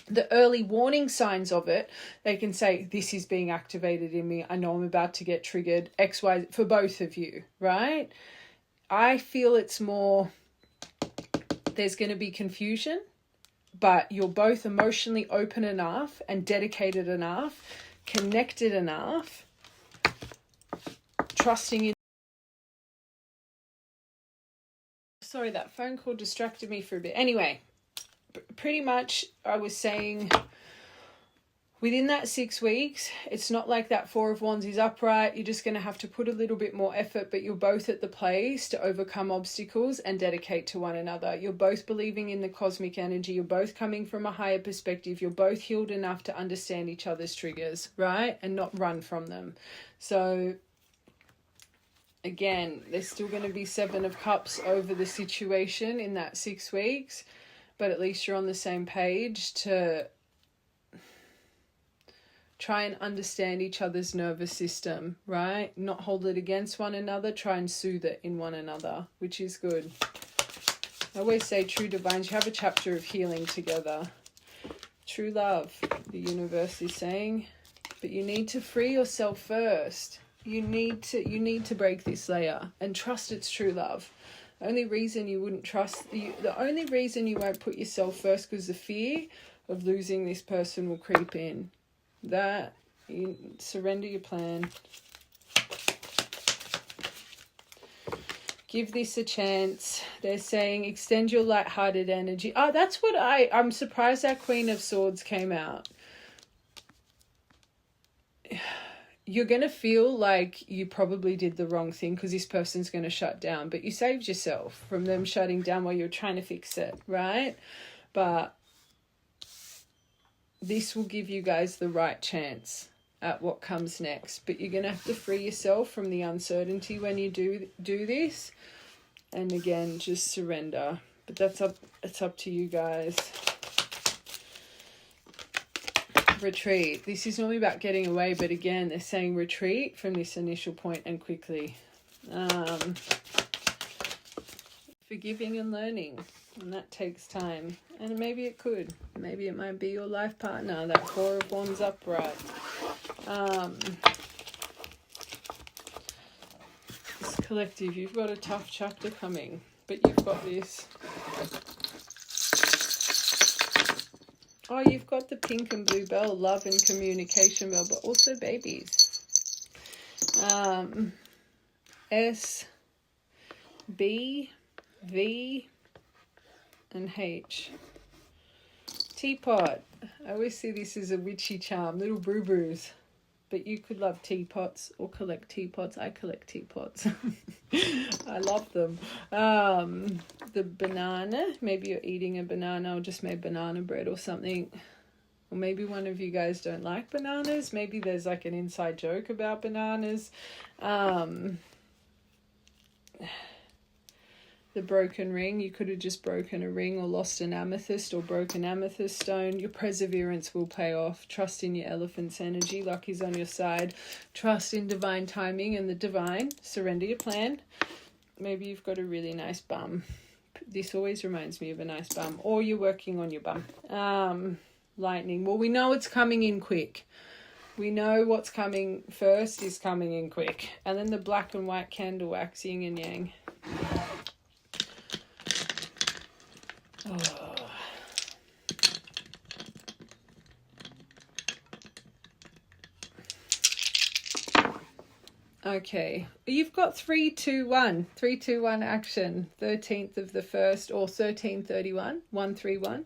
the early warning signs of it, they can say, this is being activated in me. I know I'm about to get triggered. X, Y, for both of you, right? I feel it's more, there's going to be confusion, but you're both emotionally open enough and dedicated enough, connected enough, trusting in... Sorry, that phone call distracted me for a bit. Anyway, pretty much I was saying within that 6 weeks, it's not like that Four of Wands is upright. You're just going to have to put a little bit more effort, but you're both at the place to overcome obstacles and dedicate to one another. You're both believing in the cosmic energy. You're both coming from a higher perspective. You're both healed enough to understand each other's triggers, right? And not run from them. So again, there's still going to be Seven of Cups over the situation in that 6 weeks, but at least you're on the same page to try and understand each other's nervous system, right? Not hold it against one another. Try and soothe it in one another, which is good. I always say, true divines, you have a chapter of healing together. True love, the universe is saying. But you need to free yourself first. You need to break this layer and trust it's true love. The only reason you wouldn't trust, the only reason you won't put yourself first, because the fear of losing this person will creep in. That, you surrender your plan. Give this a chance. They're saying extend your light-hearted energy. Oh, that's what I'm surprised that Queen of Swords came out. You're going to feel like you probably did the wrong thing because this person's going to shut down, but you saved yourself from them shutting down while you're trying to fix it, right? But this will give you guys the right chance at what comes next. But you're going to have to free yourself from the uncertainty when you do this. And again, just surrender. But it's up to you guys. Retreat. This is normally about getting away, but again, they're saying retreat from this initial point and quickly. Forgiving and learning, and that takes time. And maybe it could. Maybe it might be your life partner. That Four of Wands upright. This collective, you've got a tough chapter coming, but you've got this. Oh, you've got the pink and blue bell, love and communication bell, but also babies. S, B, V, and H. Teapot. I always see this as a witchy charm, little brew-brews. But you could love teapots or collect teapots. I collect teapots. I love them. The banana. Maybe you're eating a banana or just made banana bread or something. Or maybe one of you guys don't like bananas. Maybe there's like an inside joke about bananas. The broken ring. You could have just broken a ring or lost an amethyst or broken amethyst stone. Your perseverance will pay off. Trust in your elephant's energy. Luck is on your side. Trust in divine timing and the divine. Surrender your plan. Maybe you've got a really nice bum. This always reminds me of a nice bum. Or you're working on your bum. Lightning. Well, we know it's coming in quick. We know what's coming first is coming in quick. And then the black and white candle wax, yin and yang. Oh. Okay, you've got 3, 2, 1. 3, 2, 1 action. 13th of the 1st or 1331. 1, 3, 1.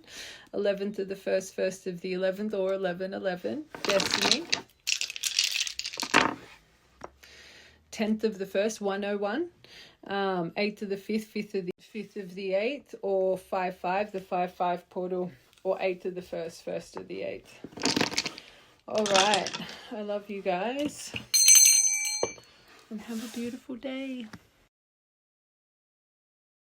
11th of the 1st, 1st of the 11th or 11, 11. Destiny. 10th of the 1st, 101. 8th of the 5th, 5th of the 8th, or 5, 5, the 5, 5 portal, or 8th of the 1st, 1st of the 8th. All right. I love you guys. And have a beautiful day.